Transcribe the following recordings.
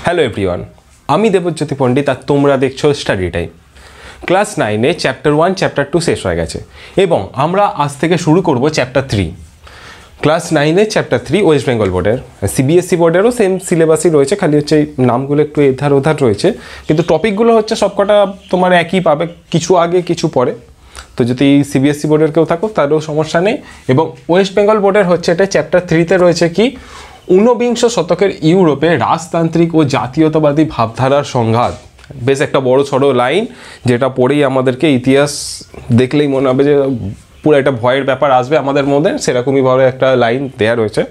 Hello everyone, আমি দেবজ্যোতি পণ্ডিত আর তোমরা দেখছো স্টাডি টাইম। ক্লাস 9-এ চ্যাপ্টার 1 চ্যাপ্টার 2 শেষ হয়ে গেছে এবং আমরা আজ থেকে শুরু করব চ্যাপ্টার 3। ক্লাস 9-এর চ্যাপ্টার 3 ওয়েস্ট বেঙ্গল বোর্ডের, সিবিএসসি বোর্ডেরও সেম সিলেবাসই রয়েছে, খালি হচ্ছে নামগুলো একটু এধার ওধার রয়েছে, কিন্তু টপিকগুলো হচ্ছে সবকটা তোমার একই পাবে, কিছু আগে কিছু পরে। তো যদি সিবিএসসি বোর্ডের কেউ থাকো তারও সমস্যা নেই। এবং ওয়েস্ট বেঙ্গল বোর্ডের হচ্ছে এটা চ্যাপ্টার 3-তে রয়েছে কি, ঊনবিংশ শতকের ইউরোপে রাজতান্ত্রিক ও জাতীয়তাবাদী ভাবধারার সংঘাত। বেশ একটা বড় সড়ো লাইন, যেটা পড়েই আমাদেরকে ইতিহাস দেখলেই মনে হবে যে পুরো একটা ভয়ের ব্যাপার আসবে আমাদের মধ্যে, সেরকমইভাবে একটা লাইন দেয়া রয়েছে।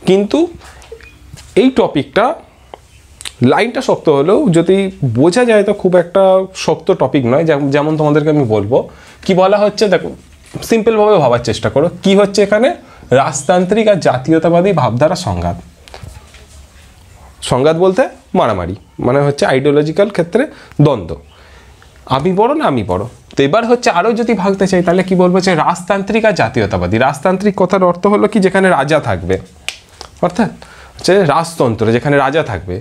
কিন্তু এই টপিকটা লাইনটা শক্ত হলেও যদি বোঝা যায় তো খুব একটা শক্ত টপিক নয়। যেমন তোমাদেরকে আমি বলবো কি বলা হচ্ছে, দেখো সিম্পলভাবে ভাবার চেষ্টা করো। কি হচ্ছে এখানে, রাজতান্ত্রিক আর জাতীয়তাবাদী ভাবধারা সংঘাত। সংঘাত বলতে মারামারি, মানে হচ্ছে আইডিওলজিক্যাল ক্ষেত্রে দ্বন্দ্ব, আমি বড় না আমি বড়। তো এবার হচ্ছে আরও যদি ভাগতে চাই তাহলে কি বলবো, যে রাজতান্ত্রিক আর জাতীয়তাবাদী। রাজতান্ত্রিক কথার অর্থ হলো কি, যেখানে রাজা থাকবে, অর্থাৎ হচ্ছে রাজতন্ত্র, যেখানে রাজা থাকবে।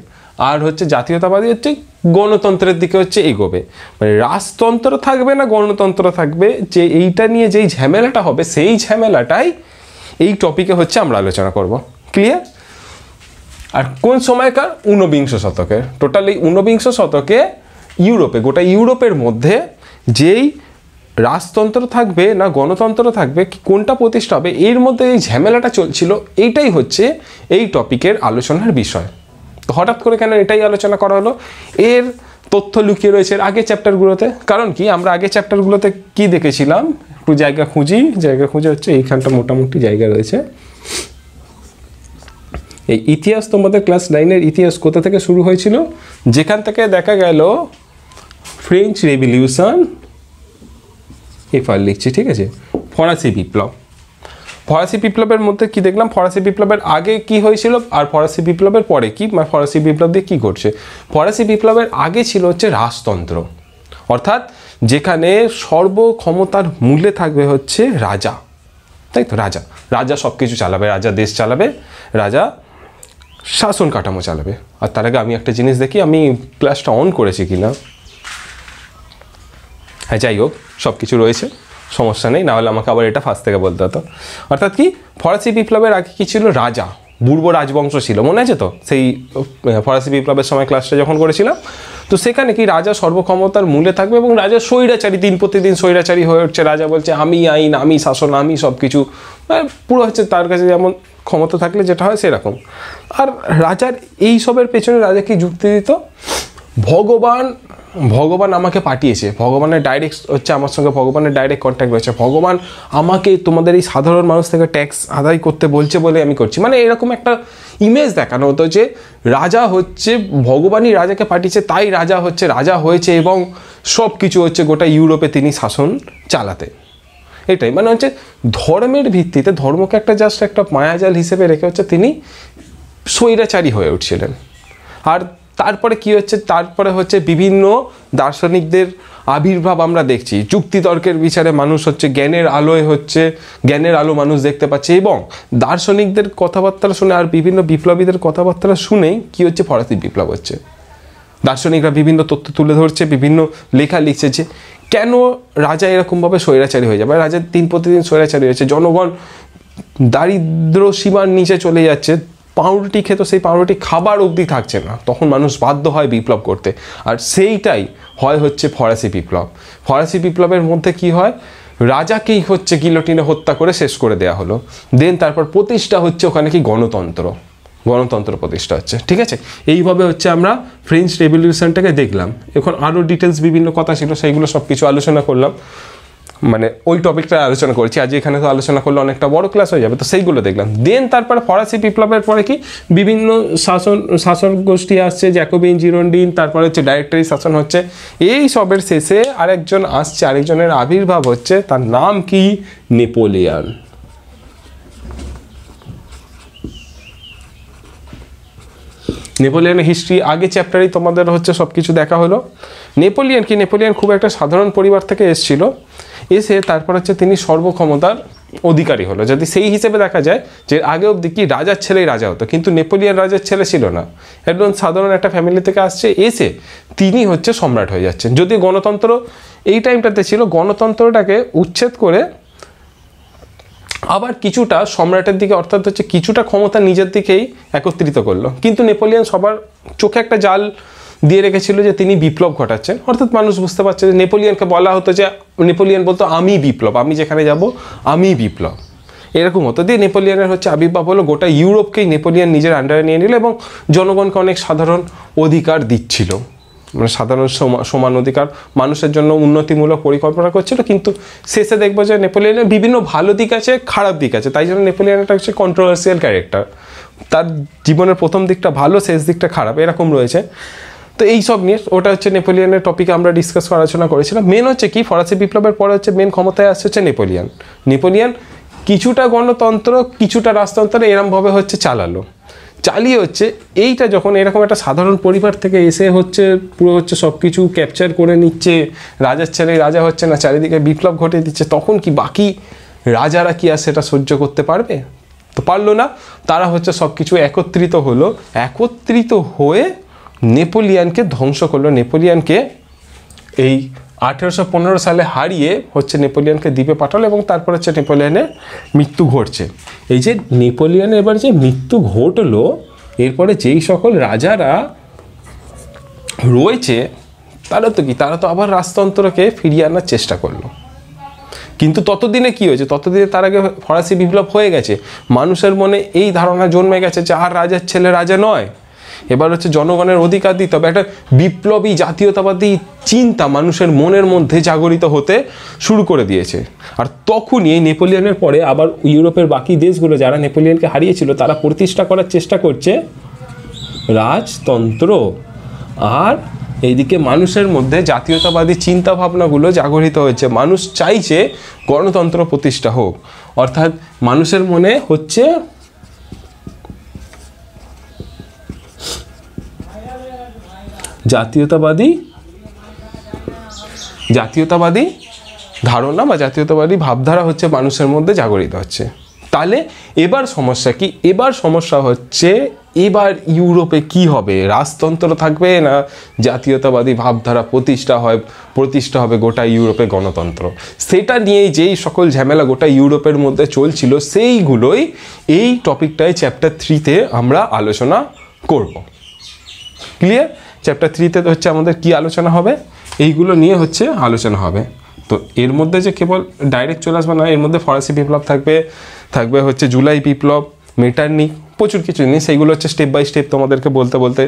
আর হচ্ছে জাতীয়তাবাদী হচ্ছে গণতন্ত্রের দিকে হচ্ছে এগোবে, মানে রাজতন্ত্র থাকবে না গণতন্ত্র থাকবে, যে এইটা নিয়ে যেই ঝামেলাটা হবে সেই ঝামেলাটাই এই টপিকে হচ্ছে আমরা আলোচনা করব। ক্লিয়ার? আর কোন সময়কার, ঊনবিংশ শতকের। টোটাল এই ঊনবিংশ শতকে ইউরোপে, গোটা ইউরোপের মধ্যে যেই রাজতন্ত্র থাকবে না গণতন্ত্র থাকবে, কোনটা প্রতিষ্ঠা হবে, এর মধ্যে এই ঝামেলাটা চলছিল, এইটাই হচ্ছে এই টপিকের আলোচনার বিষয়। তো হঠাৎ করে কেন এটাই আলোচনা করা হলো, এর তথ্য লুকিয়ে রয়েছে এর আগে চ্যাপ্টারগুলোতে। কারণ কি, আমরা আগে চ্যাপ্টারগুলোতে কি দেখেছিলাম, একটু জায়গা খুঁজে হচ্ছে এইখানটা মোটামুটি জায়গা রয়েছে। এই ইতিহাস, তোমাদের ক্লাস 9-এর ইতিহাস কোথা থেকে শুরু হয়েছিল, যেখান থেকে দেখা গেল ফ্রেঞ্চ রেভলিউশন, এফআর লিখছি, ঠিক আছে, ফরাসি বিপ্লব। ফরাসি বিপ্লবের মধ্যে কি দেখলাম, ফরাসি বিপ্লবের আগে কি হয়েছিল আর ফরাসি বিপ্লবের পরে কি, মানে ফরাসি বিপ্লব দিয়ে কী ঘটছে। ফরাসি বিপ্লবের আগে ছিল হচ্ছে রাজতন্ত্র, অর্থাৎ যেখানে সর্বক্ষমতার মূলে থাকবে হচ্ছে রাজা, তাই তো। রাজা সব কিছু চালাবে, রাজা দেশ চালাবে, রাজা শাসন কাঠামো চালাবে। আর তার আগে আমি একটা জিনিস দেখি, আমি ক্লাসটা অন করেছি কি না। হ্যাঁ, যাই হোক, সব কিছু রয়েছে, সমস্যা নেই, নাহলে আমাকে আবার এটা ফার্স্ট থেকে বলতে হতো। অর্থাৎ কি, ফরাসি বিপ্লবের আগে কি ছিল, রাজা, বুর্ব রাজবংশ ছিল, মনে আছে তো সেই ফরাসি বিপ্লবের সময় ক্লাসটা যখন করেছিলাম। তো সেখানে কি, রাজা সর্বক্ষমতার মূলে থাকবে এবং রাজা স্বৈরাচারী, দিন প্রতিদিন স্বৈরাচারী হয়ে উঠছে। রাজা বলছে আমি আইন, আমি শাসন, আমি সব কিছু, পুরো হচ্ছে তার কাছে যেমন ক্ষমতা থাকলে যেটা হয় সেরকম। আর রাজার এই সবের পেছনে রাজা কি যুক্তি দিত, ভগবান আমাকে পাঠিয়েছে, ভগবানের ডাইরেক্ট হচ্ছে আমার সঙ্গে ভগবানের ডাইরেক্ট কন্ট্যাক্ট রয়েছে, ভগবান আমাকে তোমাদের এই সাধারণ মানুষ থেকে ট্যাক্স আদায় করতে বলছে বলে আমি করছি। মানে এরকম একটা ইমেজ দেখানো হতো যে রাজা হচ্ছে ভগবানই রাজাকে পাঠিয়েছে, তাই রাজা হচ্ছে রাজা হয়েছে এবং সব কিছু হচ্ছে গোটা ইউরোপে তিনি শাসন চালাতে। এটাই মানে হচ্ছে ধর্মের ভিত্তিতে, ধর্মকে একটা জাস্ট একটা মায়াজাল হিসেবে রেখে হচ্ছে তিনি স্বৈরাচারী হয়ে উঠছিলেন। আর তারপরে কি হচ্ছে, তারপরে হচ্ছে বিভিন্ন দার্শনিকদের আবির্ভাব আমরা দেখছি। যুক্তিতর্কের বিচারে মানুষ হচ্ছে জ্ঞানের আলো মানুষ দেখতে পাচ্ছে, এবং দার্শনিকদের কথাবার্তা শুনে আর বিভিন্ন বিপ্লবীদের কথাবার্তা শুনেই কি হচ্ছে, ফরাসি বিপ্লব হচ্ছে। দার্শনিকরা বিভিন্ন তথ্য তুলে ধরছে, বিভিন্ন লেখা লিখছে যে কেন রাজা এরকমভাবে স্বৈরাচারী হয়ে যাবে। রাজা দিন প্রতিদিন স্বৈরাচারী হয়েছে, জনগণ দারিদ্র সীমার নিচে চলে যাচ্ছে, পাউরুটি খেত, সেই পাউরুটি খাবার অবধি থাকছে না, তখন মানুষ বাধ্য হয় বিপ্লব করতে। আর সেইটাই হয় হচ্ছে ফরাসি বিপ্লব। ফরাসি বিপ্লবের মধ্যে কি হয়, রাজাকেই হচ্ছে গিলোটিনে হত্যা করে শেষ করে দেওয়া হলো। দেন তারপর প্রতিষ্ঠা হচ্ছে ওখানে কি, গণতন্ত্র প্রতিষ্ঠা হচ্ছে। ঠিক আছে, এইভাবে হচ্ছে আমরা ফ্রেঞ্চ রেভলিউশনটাকে দেখলাম। এখন আরও ডিটেলস বিভিন্ন কথা ছিল, সেইগুলো সব কিছু আলোচনা করলাম, মানে ওই টপিকটা আলোচনা করছি আজ। এখানে তো আলোচনা করলে অনেকটা বড় ক্লাস হয়ে যাবে, তো সেইগুলো দেখলাম। দেন তারপরে ফরাসি বিপ্লবের পরে কি, বিভিন্ন শাসন গোষ্ঠী আসছে, জ্যাকোবিন, জিরোন্ডিন, তারপরে হচ্ছে ডাইরেক্টরি শাসন হচ্ছে। এই সবের শেষে আরেকজন আসছে, আরেকজনের আবির্ভাব হচ্ছে, তার নাম কি, নেপোলিয়ন। নেপোলিয়নের হিস্ট্রি আগে চ্যাপ্টারেই তোমাদের হচ্ছে সব কিছু দেখা হলো। নেপোলিয়ন খুব একটা সাধারণ পরিবার থেকে এসেছিল, এসে তারপর হচ্ছে তিনি সর্বক্ষমতার অধিকারী হলো। যদি সেই হিসেবে দেখা যায় যে আগে অবধি কি রাজার ছেলেই রাজা হতো, কিন্তু নেপোলিয়ন রাজার ছেলে ছিল না, একদম সাধারণ একটা ফ্যামিলি থেকে আসছে, এসে তিনি হচ্ছে সম্রাট হয়ে যাচ্ছেন। যদি গণতন্ত্র এই টাইমটাতে ছিল, গণতন্ত্রটাকে উচ্ছেদ করে আবার কিছুটা সম্রাটের দিকে, অর্থাৎ হচ্ছে কিছুটা ক্ষমতা নিজের দিকেই একত্রিত করলো। কিন্তু নেপোলিয়ন সবার চোখে একটা জাল দিয়ে রেখেছিল যে তিনি বিপ্লব ঘটাচ্ছেন, অর্থাৎ মানুষ বুঝতে পারছে যে নেপোলিয়নকে বলা হতো যে, নেপোলিয়ন বলতো আমি বিপ্লব, আমি যেখানে যাব আমি বিপ্লব, এরকম হতো। দিয়ে নেপোলিয়নের হচ্ছে আবির্ভাব হলো, গোটা ইউরোপকেই নেপোলিয়ন নিজের আন্ডারে নিয়ে নিল এবং জনগণকে অনেক সাধারণ অধিকার দিচ্ছিল, মানে সাধারণ সমান অধিকার, মানুষের জন্য উন্নতিমূলক পরিকল্পনা করছিল। কিন্তু শেষে দেখবো যে নেপোলিয়নের বিভিন্ন ভালো দিক আছে, খারাপ দিক আছে, তাই জন্য নেপোলিয়ন একটা হচ্ছে কন্ট্রোভার্সিয়াল ক্যারেক্টার। তার জীবনের প্রথম দিকটা ভালো, শেষ দিকটা খারাপ, এরকম রয়েছে। তো এই সব নিয়ে ওটা হচ্ছে নেপোলিয়নের টপিকে আমরা ডিসকাস আলোচনা করেছিলাম। মেন হচ্ছে কি, ফরাসি বিপ্লবের পরে হচ্ছে মেন ক্ষমতায় আসছে হচ্ছে নেপোলিয়ন কিছুটা গণতন্ত্র কিছুটা রাজতন্ত্র এরমভাবে হচ্ছে চালিয়ে হচ্ছে এইটা যখন এরকম একটা সাধারণ পরিবার থেকে এসে হচ্ছে পুরো হচ্ছে সব কিছু ক্যাপচার করে নিচ্ছে, রাজার ছেলে রাজা হচ্ছে না, চারিদিকে বিপ্লব ঘটিয়ে দিচ্ছে, তখন কি বাকি রাজারা কি আর সেটা সহ্য করতে পারবে? তো পারলো না। তারা হচ্ছে সব কিছু একত্রিত হয়ে নেপোলিয়নকে ধ্বংস করলো। নেপোলিয়নকে এই 1815 সালে হারিয়ে হচ্ছে নেপোলিয়নকে দ্বীপে পাঠালো এবং তারপর হচ্ছে নেপোলিয়নের মৃত্যু ঘটছে। এই যে নেপোলিয়নের এবার যে মৃত্যু ঘটলো, এরপরে যেই সকল রাজারা রয়েছে তারা তো আবার রাজতন্ত্রকে ফিরিয়ে আনার চেষ্টা করলো। কিন্তু ততদিনে কি হয়েছে, ততদিনে তার আগে ফরাসি বিপ্লব হয়ে গেছে, মানুষের মনে এই ধারণা জন্মে গেছে যে আর রাজার ছেলে রাজা নয়, এবার হচ্ছে জনগণের অধিকার দিতে হবে। একটা বিপ্লবী জাতীয়তাবাদী চিন্তা মানুষের মনের মধ্যে জাগরিত হতে শুরু করে দিয়েছে। আর তখনই এই নেপোলিয়নের পরে আবার ইউরোপের বাকি দেশগুলো যারা নেপোলিয়নকে হারিয়েছিল, তারা প্রতিষ্ঠা করার চেষ্টা করছে রাজতন্ত্র। আর এইদিকে মানুষের মধ্যে জাতীয়তাবাদী চিন্তা ভাবনাগুলো জাগরিত হয়েছে, মানুষ চাইছে গণতন্ত্র প্রতিষ্ঠা হোক, অর্থাৎ মানুষের মনে হচ্ছে জাতীয়তাবাদী ধারণা বা জাতীয়তাবাদী ভাবধারা হচ্ছে মানুষের মধ্যে জাগরিত হচ্ছে। তাহলে এবার সমস্যা কি? এবার সমস্যা হচ্ছে এবার ইউরোপে কি হবে, রাজতন্ত্র থাকবে না জাতীয়তাবাদী ভাবধারা প্রতিষ্ঠা হবে গোটা ইউরোপে গণতন্ত্র? সেটা নিয়েই যেই সকল ঝামেলা গোটা ইউরোপের মধ্যে চলছিল, সেইগুলোই এই টপিকটায় চ্যাপ্টার 3-তে আমরা আলোচনা করব। ক্লিয়ার? চ্যাপ্টার 3-তে হচ্ছে আমাদের কি আলোচনা হবে, এইগুলো নিয়ে হচ্ছে আলোচনা হবে। তো এর মধ্যে যে কেবল ডাইরেক্ট চলে আসবে না, এর মধ্যে ফরাসি বিপ্লব থাকবে হচ্ছে জুলাই বিপ্লব, মেটারনিক, প্রচুর কিছু জিনিস, সেইগুলো হচ্ছে স্টেপ বাই স্টেপ তোমাদেরকে বলতে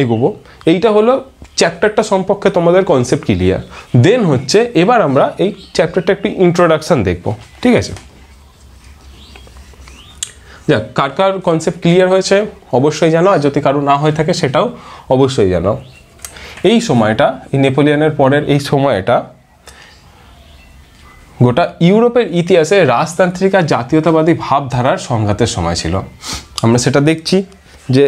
এগোবো। এইটা হলো চ্যাপ্টারটা সম্পর্কে তোমাদের কনসেপ্ট ক্লিয়ার। দেন হচ্ছে এবার আমরা এই চ্যাপ্টারটা একটু ইন্ট্রোডাকশান দেখবো, ঠিক আছে? যাক, কার কনসেপ্ট ক্লিয়ার হয়েছে অবশ্যই জানো, আর যদি কারো না হয়ে থাকে সেটাও অবশ্যই জানো। এই সময়টা, এই নেপোলিয়নের পরের এই সময়টা গোটা ইউরোপের ইতিহাসে রাজতান্ত্রিক আর জাতীয়তাবাদী ভাবধারার সংঘাতের সময় ছিল। আমরা সেটা দেখছি যে,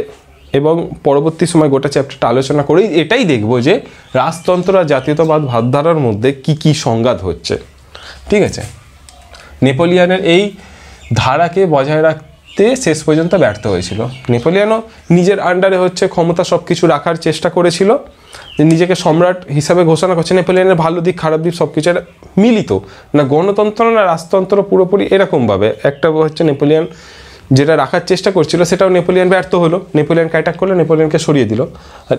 এবং পরবর্তী সময় গোটা চ্যাপ্টারটা আলোচনা করেই এটাই দেখব যে রাজতন্ত্র আর জাতীয়তাবাদ ভাবধারার মধ্যে কি সংঘাত হচ্ছে, ঠিক আছে? নেপোলিয়নের এই ধারাকে বজায় রাখতে শেষ পর্যন্ত ব্যর্থ হয়েছিল। নেপোলিয়নও নিজের আন্ডারে হচ্ছে ক্ষমতা সব কিছু রাখার চেষ্টা করেছিল, যে নিজেকে সম্রাট হিসাবে ঘোষণা করছে। নেপোলিয়নের ভালো দিক খারাপ দিক সব কিছু মিলিত, না গণতন্ত্র না রাজতন্ত্র পুরোপুরি এরকমভাবে একটা হচ্ছে নেপোলিয়ন যেটা রাখার চেষ্টা করছিল, সেটাও নেপোলিয়ন ব্যর্থ হলো। নেপোলিয়নকে অ্যাটাক করলো, নেপোলিয়নকে সরিয়ে দিল। আর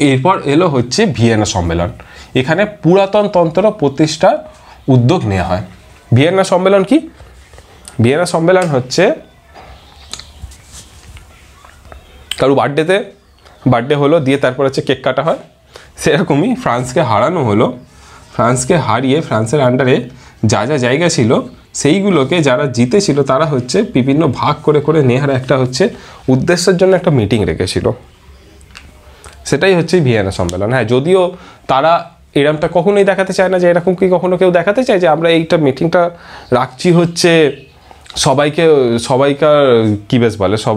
এরপর এলো হচ্ছে ভিয়েনা সম্মেলন। এখানে পুরাতন তন্ত্র প্রতিষ্ঠার উদ্যোগ নেওয়া হয়। ভিয়েনা সম্মেলন কি? ভিয়েনা সম্মেলন হচ্ছে কারো বার্থডে হলো, দিয়ে তারপর হচ্ছে কেক কাটা হয়। সেরকমই ফ্রান্সকে হারানো হলো। ফ্রান্সকে হারিয়ে ফ্রান্সের আন্ডারে যা জায়গা ছিল সেইগুলোকে যারা জিতেছিল তারা হচ্ছে বিভিন্ন ভাগ করে নেহার একটা হচ্ছে উদ্দেশ্যের জন্য একটা মিটিং রেখেছিল। সেটাই হচ্ছে ভিয়েনা সম্মেলন। হ্যাঁ, যদিও তারা এরমটা কখনোই দেখাতে চায় না যে এরকম কি কখনো কেউ দেখাতে চায় যে আমরা এইটা মিটিংটা রাখছি হচ্ছে সবাইকার কি বেশ বলে, সব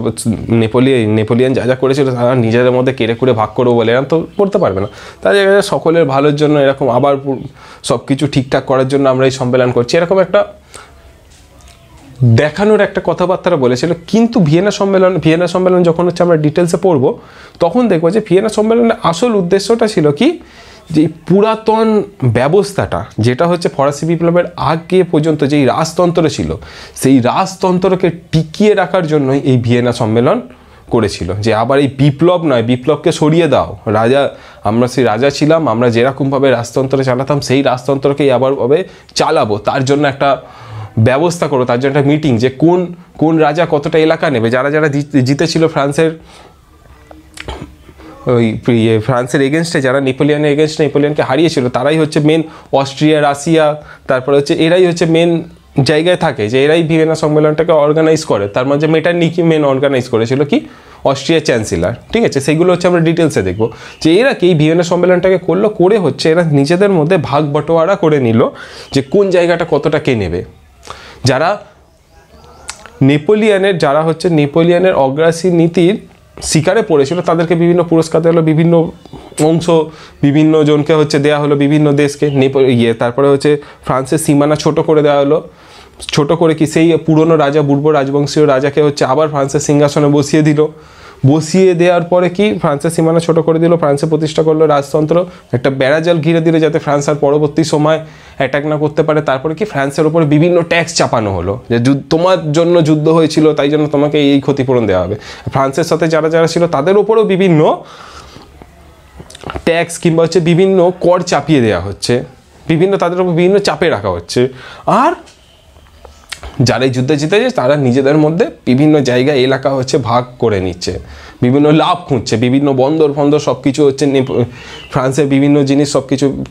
নেপোলিয়ান যা যা করেছিল তারা নিজেদের মধ্যে কেড়ে কুড়ে ভাগ করবো বলে এরকম তো করতে পারবে না। তাই সকলের ভালোর জন্য এরকম আবার সব কিছু ঠিকঠাক করার জন্য আমরা এই সম্মেলন করছি, এরকম একটা দেখানোর একটা কথাবার্তা বলেছিল। কিন্তু ভিয়েনা সম্মেলন যখন হচ্ছে আমরা ডিটেলসে পড়বো তখন দেখবো যে ভিয়েনা সম্মেলনের আসল উদ্দেশ্যটা ছিল কি, যে পুরাতন ব্যবস্থাটা যেটা হচ্ছে ফরাসি বিপ্লবের আগে পর্যন্ত যেই রাজতন্ত্র ছিল সেই রাজতন্ত্রকে টিকিয়ে রাখার জন্যই এই ভিয়েনা সম্মেলন করেছিল। যে আবার এই বিপ্লব নয়, বিপ্লবকে সরিয়ে দাও, আমরা সেই রাজা ছিলাম, আমরা যেরকমভাবে রাজতন্ত্র চালাতাম সেই রাজতন্ত্রকেই আবারভাবে চালাবো, তার জন্য একটা ব্যবস্থা করো, তার জন্য একটা মিটিং, যে কোন রাজা কতটা এলাকা নেবে। যারা জিতেছিল ফ্রান্সের এগেনস্টে, যারা নেপোলিয়নের এগেনস্টে নেপোলিয়নকে হারিয়েছিল, তারাই হচ্ছে মেন অস্ট্রিয়া, রাশিয়া, তারপরে হচ্ছে এরাই হচ্ছে মেন জায়গায় থাকে, যে এরাই ভিয়েনা সম্মেলনটাকে অর্গানাইজ করে। তার মধ্যে মেটারনিকি মেন অর্গানাইজ করেছিল কি, অস্ট্রিয়া চ্যান্সেলর, ঠিক আছে। সেইগুলো হচ্ছে আমরা ডিটেলসে দেখবো যে এরা কি ভিয়েনা সম্মেলনটাকে করে হচ্ছে এরা নিজেদের মধ্যে ভাগ বটোয়ারা করে নিল যে কোন জায়গাটা কতটা কে নেবে। যারা হচ্ছে নেপোলিয়নের অগ্রাসী নীতির শিকারে পড়েছিল তাদেরকে বিভিন্ন পুরস্কার দেওয়া হলো, বিভিন্ন অংশ বিভিন্ন জনকে হচ্ছে দেওয়া হলো, বিভিন্ন দেশকে তারপরে হচ্ছে ফ্রান্সের সীমানা ছোট করে দেওয়া হলো। ছোট করে কি সেই পুরনো রাজা বুর্বো রাজবংশীয় রাজাকে হচ্ছে আবার ফ্রান্সের সিংহাসনে বসিয়ে দেওয়ার পরে কি ফ্রান্সের সীমানা ছোট করে দিল, ফ্রান্সে প্রতিষ্ঠা করলো রাজতন্ত্র, একটা বেড়াজাল ঘিরে দিল যাতে ফ্রান্স আর পরবর্তী সময় অ্যাটাক না করতে পারে। তারপরে কি ফ্রান্সের উপরে বিভিন্ন ট্যাক্স চাপানো হলো, যে তোমার জন্য যুদ্ধ হয়েছিল তাই জন্য তোমাকে এই ক্ষতিপূরণ দেওয়া হবে। ফ্রান্সের সাথে যারা ছিল তাদের উপরেও বিভিন্ন ট্যাক্স কিংবা হচ্ছে বিভিন্ন কর চাপিয়ে দেওয়া হচ্ছে, তাদের উপর বিভিন্ন চাপে রাখা হচ্ছে। আর যারা এই যুদ্ধে জিতেছে তারা নিজেদের মধ্যে বিভিন্ন জায়গায় এলাকা হচ্ছে ভাগ করে নিচ্ছে, বিভিন্ন লাভ খুঁজছে, বিভিন্ন বন্দর সব কিছু হচ্ছে ফ্রান্সের বিভিন্ন জিনিস সব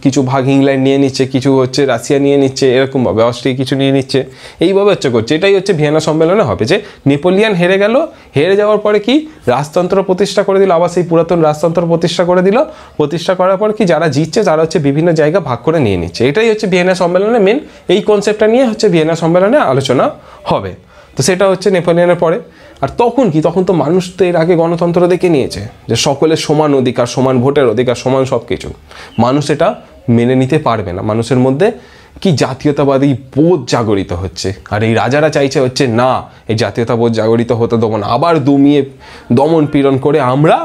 কিছু ভাগ ইংল্যান্ড নিয়ে নিচ্ছে, কিছু হচ্ছে রাশিয়া নিয়ে নিচ্ছে, এরকমভাবে অস্ট্রিয়া কিছু নিয়ে নিচ্ছে, এইভাবে হচ্ছে করছে। এটাই হচ্ছে ভিয়েনা সম্মেলনে হবে, যে নেপোলিয়ান হেরে যাওয়ার পরে কি রাজতন্ত্র প্রতিষ্ঠা করে দিল, আবার সেই পুরাতন রাজতন্ত্র প্রতিষ্ঠা করার পর কি যারা জিতছে তারা হচ্ছে বিভিন্ন জায়গা ভাগ করে নিয়ে নিচ্ছে। এটাই হচ্ছে ভিয়েনা সম্মেলনে মেন, এই কনসেপ্টটা নিয়ে হচ্ছে ভিয়েনা সম্মেলনে আলোচনা হবে। তো সেটা হচ্ছে নেপোলিয়নের পরে। আর তখন তো মানুষ তো এর আগে গণতন্ত্র দেখে নিয়েছে, যে সকলের সমান অধিকার, সমান ভোটের অধিকার, সমান সব কিছু। মানুষ এটা মেনে নিতে পারবে না, মানুষের মধ্যে কি জাতীয়তাবাদী বোধ জাগরিত হচ্ছে। আর এই রাজারা চাইছে হচ্ছে না, এই জাতীয়তাবোধ জাগরিত হতে দেবো না, আবার দমন পীড়ন করে আমরা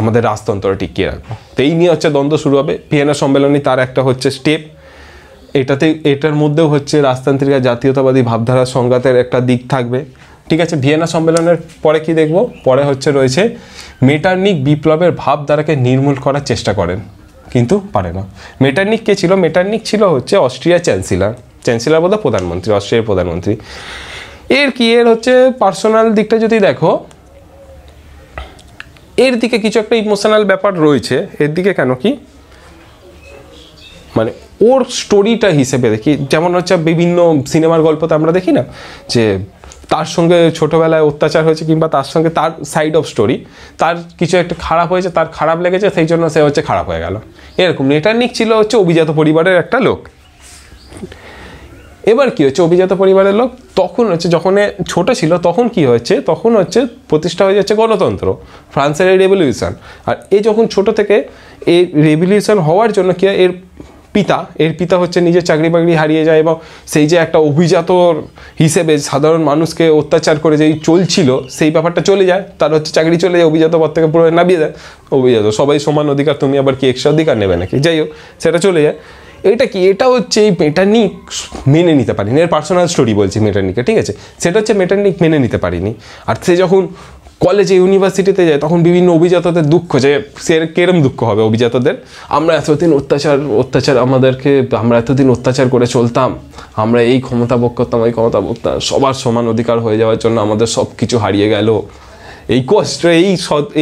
আমাদের রাজতন্ত্র টিকিয়ে রাখবো। তো এই নিয়ে হচ্ছে দ্বন্দ্ব শুরু হবে। ভিয়েনা সম্মেলনে তার একটা হচ্ছে স্টেপ, এটার মধ্যেও হচ্ছে রাজতান্ত্রিক আর জাতীয়তাবাদী ভাবধারার সংঘাতের একটা দিক থাকবে, ঠিক আছে। ভিয়েনা সম্মেলনের পরে কি দেখব, পরে হচ্ছে রয়েছে মেটারনিক বিপ্লবের ভাবধারাকে নির্মূল করার চেষ্টা করেন, কিন্তু পারে না। মেটারনিক কে ছিল? মেটারনিক ছিল হচ্ছে অস্ট্রিয়া চ্যান্সেলর বলতে প্রধানমন্ত্রী, অস্ট্রিয়ার প্রধানমন্ত্রী। এর হচ্ছে পার্সোনাল দিকটা যদি দেখো, এর দিকে কিছু একটা ইমোশনাল ব্যাপার রয়েছে। এর দিকে কেন কি, মানে ওর স্টোরিটা হিসেবে দেখি, যেমন হচ্ছে বিভিন্ন সিনেমার গল্পতে আমরা দেখি না যে তার সঙ্গে ছোটোবেলায় অত্যাচার হয়েছে, কিংবা তার সঙ্গে তার সাইড অফ স্টোরি, তার কিছু একটা খারাপ হয়েছে, তার খারাপ লেগেছে, সেই জন্য সে হচ্ছে খারাপ হয়ে গেল, এরকম। মেটারনিক ছিল হচ্ছে অভিজাত পরিবারের একটা লোক। এবার কি হচ্ছে, অভিজাত পরিবারের লোক তখন হচ্ছে যখন ছোট ছিল তখন কি হচ্ছে, তখন হচ্ছে প্রতিষ্ঠা হয়ে যাচ্ছে গণতন্ত্র, ফ্রান্সের এই রেভলিউশন। আর যখন ছোট থেকে এই রেভলিউশন হওয়ার জন্য কি এর পিতা হচ্ছে নিজের চাকরি বাকরি হারিয়ে যায়, এবং সেই যে একটা অভিজাত হিসেবে সাধারণ মানুষকে অত্যাচার করে যেই চলছিল সেই ব্যাপারটা চলে যায়, তার হচ্ছে চাকরি চলে যায়, অভিজাত পদ থেকে পুরো নামিয়ে দেয়। অভিজাত সবাই সমান অধিকার, তুমি আবার কি এক্সট্রা অধিকার নেবে নাকি, যাই হোক সেটা চলে যায়। এটা হচ্ছে এই মেটারনিক মেনে নিতে পারিনি, এর পার্সোনাল স্টোরি বলছি মেটারনিকে, ঠিক আছে। সেটা হচ্ছে মেটারনিক মেনে নিতে পারিনি। আর সে যখন কলেজে ইউনিভার্সিটিতে যায় তখন বিভিন্ন অভিজাতদের দুঃখ, যে সে কেরম দুঃখ হবে অভিজাতদের, আমরা এতদিন আমরা এতদিন অত্যাচার করে চলতাম, আমরা এই ক্ষমতা ভোগ করতাম, ওই ক্ষমতা ভোগ করতাম, সবার সমান অধিকার হয়ে যাওয়ার জন্য আমাদের সব কিছু হারিয়ে গেল। এই কষ্ট,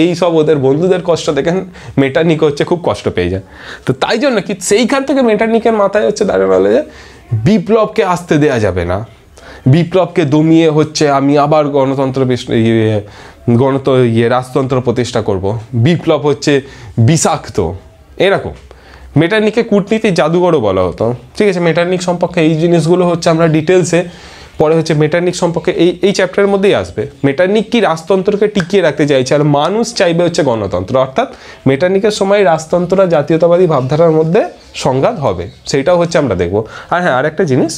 এই সব ওদের বন্ধুদের কষ্ট দেখেন মেটারনিক হচ্ছে খুব কষ্ট পেয়ে যায়। তো তাই জন্য কি সেইখান থেকে মেটারনিকের মাথায় হচ্ছে দাঁড়িয়ে বলে যে বিপ্লবকে আসতে দেওয়া যাবে না, বিপ্লবকে দমিয়ে হচ্ছে আমি আবার রাজতন্ত্র প্রতিষ্ঠা করব, বিপ্লব হচ্ছে বিষাক্ত, এরকম। মেটারনিকে কূটনীতির জাদুঘরও বলা হতো, ঠিক আছে। মেটারনিক সম্পর্কে এই জিনিসগুলো হচ্ছে আমরা ডিটেলসে পরে হচ্ছে মেটারনিক সম্পর্কে এই চ্যাপ্টারের মধ্যেই আসবে। মেটারনিক কি রাজতন্ত্রকে টিকিয়ে রাখতে চাইছে, আর মানুষ চাইবে হচ্ছে গণতন্ত্র। অর্থাৎ মেটারনিকের সময় রাজতন্ত্র আর জাতীয়তাবাদী ভাবধারার মধ্যে সংঘাত হবে, সেইটাও হচ্ছে আমরা দেখবো। আর হ্যাঁ, আরেকটা জিনিস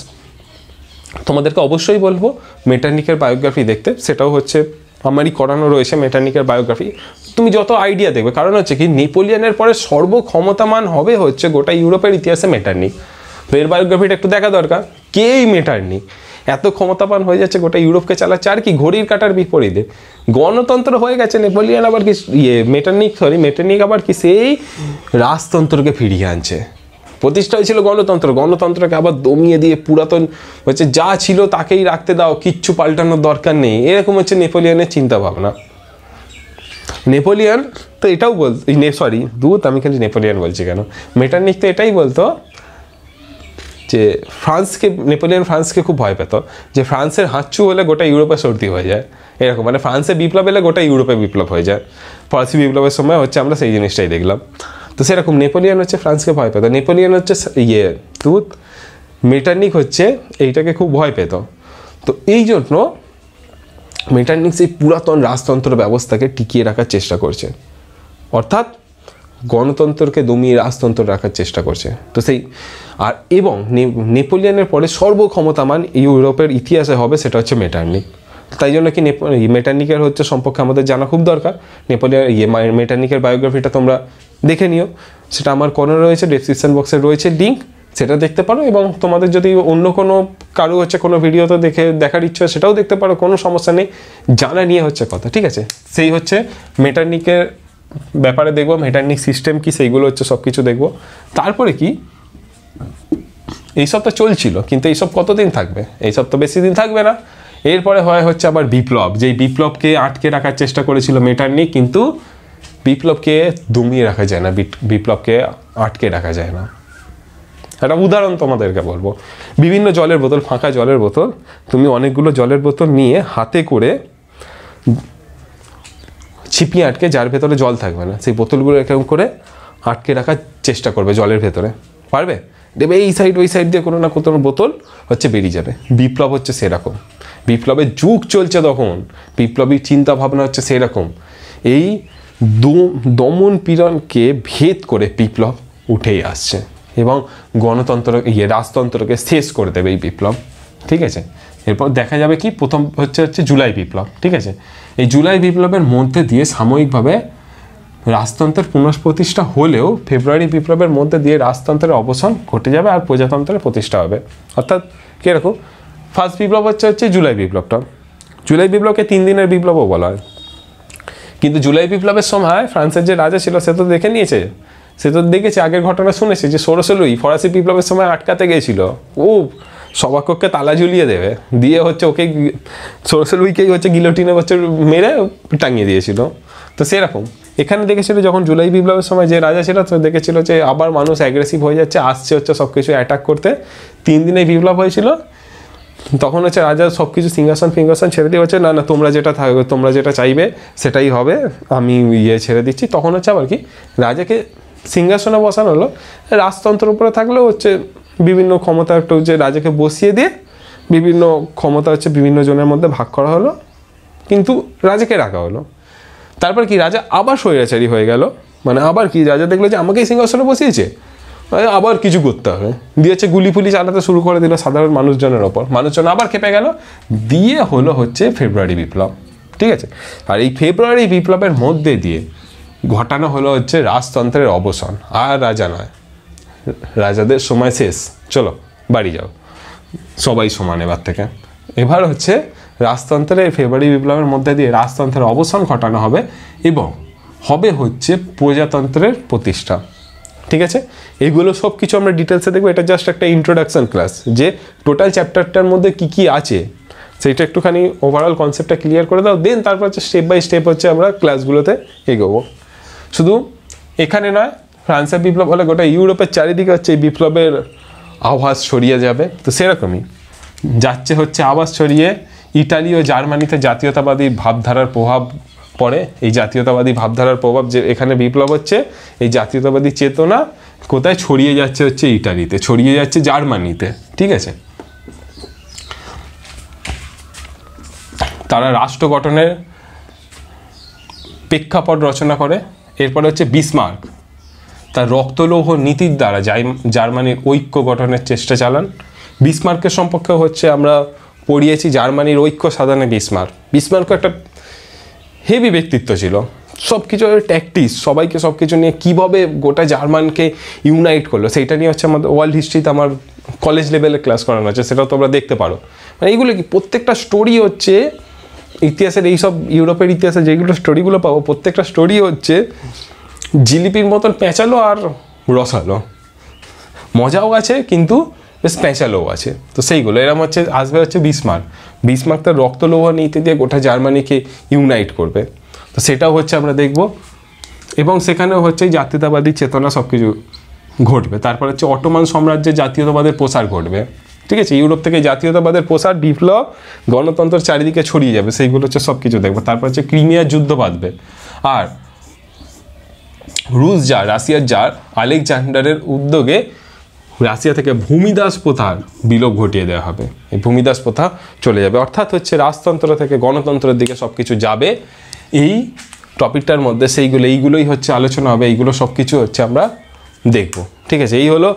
তোমাদেরকে অবশ্যই বলবো মেটারনিকের বায়োগ্রাফি দেখতে, সেটাও হচ্ছে আমারই করানো রয়েছে মেটারনিকের বায়োগ্রাফি। তুমি যত আইডিয়া দেখবে, কারণ হচ্ছে কি নেপোলিয়নের পরে সর্বক্ষমতামান হবে হচ্ছে গোটা ইউরোপের ইতিহাসে মেটারনিক। তো এর বায়োগ্রাফিটা একটু দেখা দরকার, কেই মেটারনিক এত ক্ষমতাবান হয়ে যাচ্ছে, গোটা ইউরোপকে চালাচ্ছে, আর কি ঘড়ির কাটার বিপরীতে গণতন্ত্র হয়ে গেছে। নেপোলিয়ন আবার কি মেটারনিক আবার কি সেই রাজতন্ত্রকে ফিরিয়ে আনছে। প্রতিষ্ঠা হয়েছিল গণতন্ত্রকে আবার দমিয়ে দিয়ে পুরাতন হচ্ছে যা ছিল তাকেই রাখতে দাও, কিচ্ছু পাল্টানোর দরকার নেই, এরকম হচ্ছে নেপোলিয়নের চিন্তা ভাবনা। নেপোলিয়ন তো এটাও আমি খালি নেপোলিয়ন বলছি কেন, মেটারনিক তো এটাই বলতো যে নেপোলিয়ন ফ্রান্সকে খুব ভয় পেত, যে ফ্রান্সের হাঁচু হলে গোটা ইউরোপে সর্দি হয়ে যায়, এরকম মানে ফ্রান্সে বিপ্লব এলে গোটা ইউরোপে বিপ্লব হয়ে যায়। ফরাসি বিপ্লবের সময় হচ্ছে আমরা সেই জিনিসটাই দেখলাম। তো সেরকম নেপোলিয়ন হচ্ছে ফ্রান্সকে ভয় পেত, নেপোলিয়ন হচ্ছে মেটারনিক হচ্ছে এইটাকে খুব ভয় পেত। তো এই জন্য মেটারনিক সেই পুরাতন রাজতন্ত্র ব্যবস্থাকে টিকিয়ে রাখার চেষ্টা করছে, অর্থাৎ গণতন্ত্রকে দমিয়ে রাজতন্ত্র রাখার চেষ্টা করছে। তো এবং নেপোলিয়নের পরে সর্বক্ষমতামান ইউরোপের ইতিহাসে হবে সেটা হচ্ছে মেটারনিক। তাই জন্য কি মেটারনিকের হচ্ছে সম্পর্কে আমাদের জানা খুব দরকার। মেটারনিকের বায়োগ্রাফিটা তোমরা দেখে নিও, সেটা আমার কর্নার রয়েছে, ডেসক্রিপশন বক্সে রয়েছে লিঙ্ক, সেটা দেখতে পারো। এবং তোমাদের যদি অন্য কোনো কারো হচ্ছে কোনো ভিডিওতে দেখার ইচ্ছা সেটাও দেখতে পারো, কোনো সমস্যা নেই, জানা নিয়ে হচ্ছে কথা, ঠিক আছে। সেই হচ্ছে মেটারনিকের ব্যাপারে দেখবো, মেটারনিক সিস্টেম কি সেইগুলো হচ্ছে সব কিছু দেখবো। তারপরে কি এইসব তো চলছিল, কিন্তু এইসব কতদিন থাকবে? এইসব তো বেশি দিন থাকবে না। এরপরে হচ্ছে আবার বিপ্লব, যেই বিপ্লবকে আটকে রাখার চেষ্টা করেছিল মেটারনিক, কিন্তু বিপ্লবকে দমিয়ে রাখা যায় না, বিপ্লবকে আটকে রাখা যায় না। একটা উদাহরণ তোমাদেরকে বলবো, বিভিন্ন জলের বোতল, ফাঁকা জলের বোতল, তুমি অনেকগুলো জলের বোতল নিয়ে হাতে করে ছিপিয়ে আটকে, যার ভেতরে জল থাকবে না, সেই বোতলগুলো এরকম করে আটকে রাখার চেষ্টা করবে জলের ভেতরে, পারবে? দেবে এই সাইড ওই সাইড দিয়ে কোনো না কোনো বোতল হচ্ছে বেরিয়ে যাবে। বিপ্লব হচ্ছে সেরকম, বিপ্লবের যুগ চলছে তখন, বিপ্লবী চিন্তা ভাবনা হচ্ছে সেরকম। এই দমন পীড়নকে ভেদ করে বিপ্লব উঠেই আসছে এবং রাজতন্ত্রকে শেষ করে দেবে এই বিপ্লব, ঠিক আছে। এরপর দেখা যাবে কি প্রথম হচ্ছে জুলাই বিপ্লব, ঠিক আছে। এই জুলাই বিপ্লবের মধ্যে দিয়ে সাময়িকভাবে রাজতন্ত্রের পুনঃপ্রতিষ্ঠা হলেও ফেব্রুয়ারি বিপ্লবের মধ্যে দিয়ে রাজতন্ত্রের অবসান ঘটে যাবে আর প্রজাতন্ত্রের প্রতিষ্ঠা হবে। অর্থাৎ কীরকম, ফার্স্ট বিপ্লব হচ্ছে জুলাই বিপ্লবটা। জুলাই বিপ্লবকে 3 দিনের বিপ্লবও বলা হয়, কিন্তু জুলাই বিপ্লবের সময় ফ্রান্সের যে রাজা ছিল সে তো দেখেছে আগের ঘটনা শুনেছে যে ষোড়শ লুই ফরাসি বিপ্লবের সময় আটকাতে গিয়েছিল, ও সভাকক্ষে তালা ঝুলিয়ে দেবে, দিয়ে হচ্ছে ওকে ষোড়শ লুইকেই হচ্ছে গিলোটিনে হচ্ছে মেরে টাঙিয়ে দিয়েছিল। তো সেরকম এখানে দেখেছিল যখন জুলাই বিপ্লবের সময় যে রাজা ছিল, তো দেখেছিল যে আবার মানুষ অ্যাগ্রেসিভ হয়ে যাচ্ছে, আসছে হচ্ছে সব কিছু অ্যাটাক করতে। 3 দিনে বিপ্লব হয়েছিল, তখন হচ্ছে রাজা সব কিছু সিংহাসন ছেড়ে দিয়ে হচ্ছে না তোমরা যেটা চাইবে সেটাই হবে, আমি ছেড়ে দিচ্ছি। তখন হচ্ছে আবার কি রাজাকে সিংহাসনে বসানো হলো, রাজতন্ত্রের উপরে থাকলেও হচ্ছে বিভিন্ন ক্ষমতা একটু যে রাজাকে বসিয়ে দিয়ে বিভিন্ন ক্ষমতা হচ্ছে বিভিন্ন জনের মধ্যে ভাগ করা হলো, কিন্তু রাজাকে রাখা হলো। তারপর কি রাজা আবার স্বৈরাচারী হয়ে গেল, মানে আবার কি রাজা দেখলো যে আমাকেই সিংহাসনে বসিয়েছে, আবার কিছু করতে হবে, দিয়ে হচ্ছে গুলি ফুলি চালাতে শুরু করে দিল সাধারণ মানুষজনের ওপর, মানুষজন আবার খেপে গেল, দিয়ে হলো হচ্ছে ফেব্রুয়ারি বিপ্লব, ঠিক আছে। আর এই ফেব্রুয়ারি বিপ্লবের মধ্যে দিয়ে ঘটানো হলো হচ্ছে রাজতন্ত্রের অবসান, আর রাজা নয়, রাজাদের সময় শেষ, চলো বাড়ি যাও, সবাই সমান এবার থেকে। এবার হচ্ছে রাজতন্ত্রের ফেব্রুয়ারি বিপ্লবের মধ্যে দিয়ে রাজতন্ত্রের অবসান ঘটানো হবে এবং হবে হচ্ছে প্রজাতন্ত্রের প্রতিষ্ঠা, ঠিক আছে। এগুলো সব কিছু আমরা ডিটেলসে দেখবো, এটা জাস্ট একটা ইন্ট্রোডাকশন ক্লাস, যে টোটাল চ্যাপ্টারটার মধ্যে কী কী আছে সেইটা একটুখানি ওভারঅল কনসেপ্টটা ক্লিয়ার করে দাও, দেন তারপর হচ্ছে স্টেপ বাই স্টেপ হচ্ছে আমরা ক্লাসগুলোতে এগোবো। শুধু এখানে নয়, ফ্রান্সের বিপ্লব হলে গোটা ইউরোপের চারিদিকে হচ্ছে এই বিপ্লবের আভাস ছড়িয়ে যাবে। তো সেরকমই যাচ্ছে হচ্ছে আভাস ছড়িয়ে ইটালি ও জার্মানিতে জাতীয়তাবাদী ভাবধারার প্রভাব পড়ে। এই জাতীয়তাবাদী ভাবধারার প্রভাব যে এখানে বিপ্লব হচ্ছে, এই জাতীয়তাবাদী চেতনা কোথায় ছড়িয়ে যাচ্ছে হচ্ছে ইটালিতে, ছড়িয়ে যাচ্ছে জার্মানিতে, ঠিক আছে। তারা রাষ্ট্র গঠনের প্রেক্ষাপট রচনা করে। এরপরে হচ্ছে বিসমার্ক, তার রক্তলৌহ নীতির দ্বারা জার্মানির ঐক্য গঠনের চেষ্টা চালান। বিসমার্কের সম্পর্কে হচ্ছে আমরা পড়িয়েছি জার্মানির ঐক্য সাধনে বিসমার্ক একটা হেভি ব্যক্তিত্ব ছিল, সব কিছু ট্যাকটিক্স, সবাইকে সব কিছু নিয়ে কীভাবে গোটা জার্মানকে ইউনাইট করলো সেইটা নিয়ে হচ্ছে আমাদের ওয়ার্ল্ড হিস্ট্রিতে আমার কলেজ লেভেলে ক্লাস করানো আছে, সেটাও তোমরা দেখতে পারো। মানে এইগুলো কি প্রত্যেকটা স্টোরি হচ্ছে ইতিহাসের, এইসব ইউরোপের ইতিহাসে যেগুলো স্টোরিগুলো পাবো প্রত্যেকটা স্টোরি হচ্ছে জিলিপির মতন পেঁচালো আর রসালো, মজাও আছে কিন্তু বেশ পেঁচালোও আছে। তো সেইগুলো এরকম হচ্ছে আসবে হচ্ছে বিসমার্ক তার রক্তলৌহ নীতি দিয়ে গোটা জার্মানিকে ইউনাইট করবে, তো সেটাও হচ্ছে আমরা দেখব। এবং সেখানেও হচ্ছে জাতীয়তাবাদী চেতনা সব কিছু ঘটবে। তারপর হচ্ছে অটোমান সাম্রাজ্যে জাতীয়তাবাদের প্রসার ঘটবে, ঠিক আছে, ইউরোপ থেকে জাতীয়তাবাদের প্রসার, বিপ্লব, গণতন্ত্র চারিদিকে ছড়িয়ে যাবে, সেইগুলো হচ্ছে সব কিছু দেখবো। তারপর হচ্ছে ক্রিমিয়ার যুদ্ধ বাঁধবে, আর রাশিয়ার জার আলেকজান্ডারের উদ্যোগে রাশিয়া থেকে ভূমিদাস প্রথার বিলোপ ঘটিয়ে দেওয়া হবে, এই ভূমিদাস প্রথা চলে যাবে, অর্থাৎ হচ্ছে রাজতন্ত্র থেকে গণতন্ত্রের দিকে সব কিছু যাবে এই টপিকটার মধ্যে। এইগুলোই হচ্ছে আলোচনা হবে, এইগুলো সব কিছু হচ্ছে আমরা দেখব, ঠিক আছে। এই হলো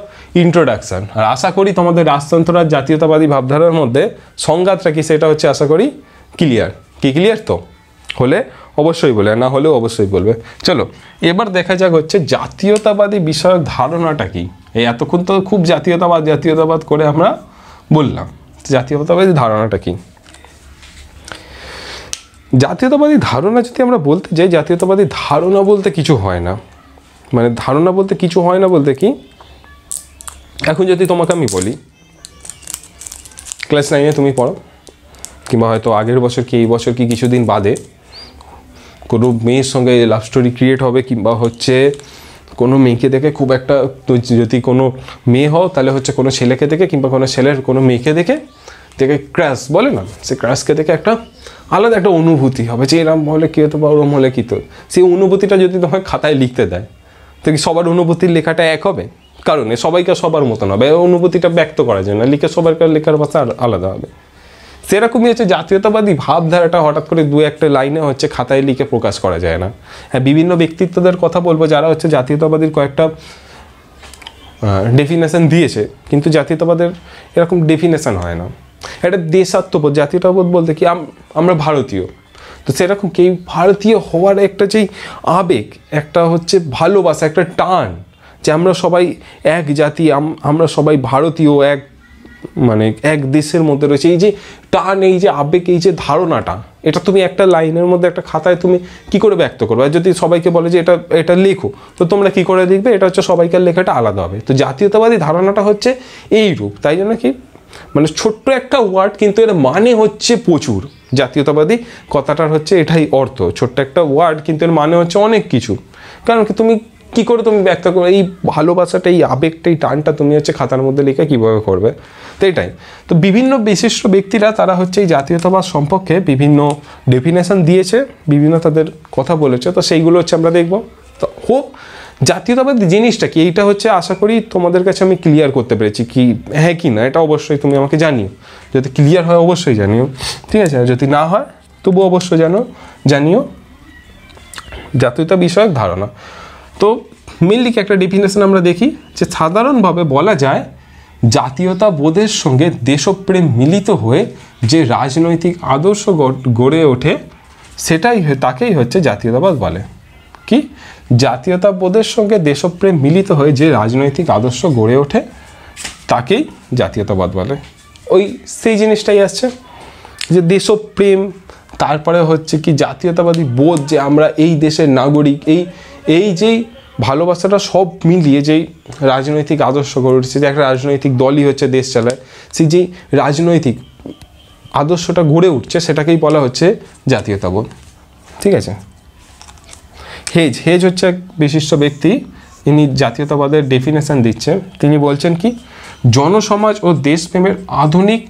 ইন্ট্রোডাকশান। আর আশা করি তোমাদের রাজতন্ত্র আর জাতীয়তাবাদী ভাবধারার মধ্যে সংঘাতটা কি সেটা হচ্ছে আশা করি ক্লিয়ার তো হলে অবশ্যই বলে, না হলেও অবশ্যই বলবে। চলো এবার দেখা যাক হচ্ছে জাতীয়তাবাদী বিষয়ক ধারণাটা কি। এই এতক্ষণ তো খুব জাতীয়তাবাদ করে আমরা বললাম, জাতীয়তাবাদী ধারণাটা কি। জাতীয়তাবাদী ধারণা যদি আমরা বলতে যাই, জাতীয়তাবাদী ধারণা বলতে কিছু হয় না, মানে ধারণা বলতে কিছু হয় না বলতে কি, এখন যদি তোমাকে আমি বলি ক্লাস 9-এ তুমি পড়ো, কিংবা হয়তো আগের বছর কি এই বছর কি কিছুদিন বাদে কোনো মেয়ের সঙ্গে লাভ স্টোরি ক্রিয়েট হবে, কিংবা হচ্ছে কোনো মেয়েকে দেখে খুব একটা, যদি কোনো মেয়ে হও তাহলে হচ্ছে কোনো ছেলেকে দেখে, কিংবা কোনো ছেলের কোনো মেয়েকে দেখে ক্রাশ বলে না, সে ক্রাশকে দেখে একটা আলাদা একটা অনুভূতি হবে যে এরম হলে কী হতো বা ওরম হলে কী তো, সেই অনুভূতিটা যদি তোমাকে খাতায় লিখতে দেয় তো কি সবার অনুভূতির লেখাটা এক হবে? কারণ সবাইকে সবার মতন হবে, অনুভূতিটা ব্যক্ত করার জন্য লিখে সবার লেখার ভাষা আলাদা হবে। সেরকমই হচ্ছে জাতীয়তাবাদী ভাবধারাটা হঠাৎ করে দু একটা লাইনে হচ্ছে খাতায় লিখে প্রকাশ করা যায় না। হ্যাঁ, বিভিন্ন ব্যক্তিত্বদের কথা বলবো যারা হচ্ছে জাতীয়তাবাদীর কয়েকটা ডেফিনেশন দিয়েছে, কিন্তু জাতীয়তাবাদের এরকম ডেফিনেশন হয় না। একটা দেশাত্মবোধ, জাতীয়তাবোধ বলতে কি আমরা ভারতীয়, তো সেরকম কি ভারতীয় হওয়ার একটা যেই আবেগ, একটা হচ্ছে ভালোবাসা, একটা টান, যে আমরা সবাই এক জাতি, আমরা সবাই ভারতীয়, এক দেশের মধ্যে রয়েছে, এই যে টান, এই যে আবেগ, এই যে ধারণাটা, এটা তুমি একটা লাইনের মধ্যে একটা খাতায় তুমি কি করে ব্যক্ত করবে? আর যদি সবাইকে বলে যে এটা লেখো, তো তোমরা কি করে লিখবে? এটা হচ্ছে সবাইকার লেখাটা আলাদা হবে। তো জাতীয়তাবাদী ধারণাটা হচ্ছে এই রূপ, তাই জন্য কি মানে ছোট্ট একটা ওয়ার্ড কিন্তু এর মানে হচ্ছে প্রচুর। জাতীয়তাবাদী কথাটার হচ্ছে এটাই অর্থ, ছোট্ট একটা ওয়ার্ড কিন্তু এর মানে হচ্ছে অনেক কিছু। কারণ কি তুমি কি করে তুমি ব্যক্ত করবে এই ভালোবাসাটা, এই আবেগটা, এই টানটা তুমি হচ্ছে খাতার মধ্যে লিখে কীভাবে করবে? তো এটাই। তো বিভিন্ন বিশিষ্ট ব্যক্তিরা তারা হচ্ছে এই জাতীয়তাবাদ সম্পর্কে বিভিন্ন ডেফিনেশন দিয়েছে, বিভিন্ন তাদের কথা বলেছে, তো সেইগুলো হচ্ছে আমরা দেখব। তো জাতীয়তাবাদ জিনিসটা কি, এইটা হচ্ছে আশা করি তোমাদের কাছে আমি ক্লিয়ার করতে পেরেছি, কি হ্যাঁ কি না, এটা অবশ্যই তুমি আমাকে জানিও। যদি ক্লিয়ার হয় অবশ্যই জানিও, ঠিক আছে, আর যদি না হয় তবু অবশ্যই জানিও। জাতীয়তা বিষয়ক ধারণা, তো মেনলি একটা ডেফিনেশন আমরা দেখি যে সাধারণভাবে বলা যায় জাতীয়তাবোধের সঙ্গে দেশপ্রেম মিলিত হয়ে যে রাজনৈতিক আদর্শ গড়ে ওঠে তাকেই হচ্ছে জাতীয়তাবাদ বলে। কি জাতীয়তাবোধের সঙ্গে দেশপ্রেম মিলিত হয়ে যে রাজনৈতিক আদর্শ গড়ে ওঠে তাকেই জাতীয়তাবাদ বলে। সেই জিনিসটাই আসছে যে দেশপ্রেম, তারপরে হচ্ছে কি জাতীয়তাবাদী বোধ, যে আমরা এই দেশের নাগরিক, এই যেই ভালোবাসাটা সব মিলিয়ে যেই রাজনৈতিক আদর্শ গড়ে উঠেছে, যে একটা রাজনৈতিক দলই হচ্ছে দেশ চালায়, সেই যেই রাজনৈতিক আদর্শটা গড়ে উঠছে সেটাকেই বলা হচ্ছে জাতীয়তাবোধ, ঠিক আছে। হেজ হচ্ছে এক বিশিষ্ট ব্যক্তি, ইনি জাতীয়তাবাদের ডেফিনেশন দিচ্ছেন। তিনি বলছেন কি জনসমাজ ও দেশপ্রেমের আধুনিক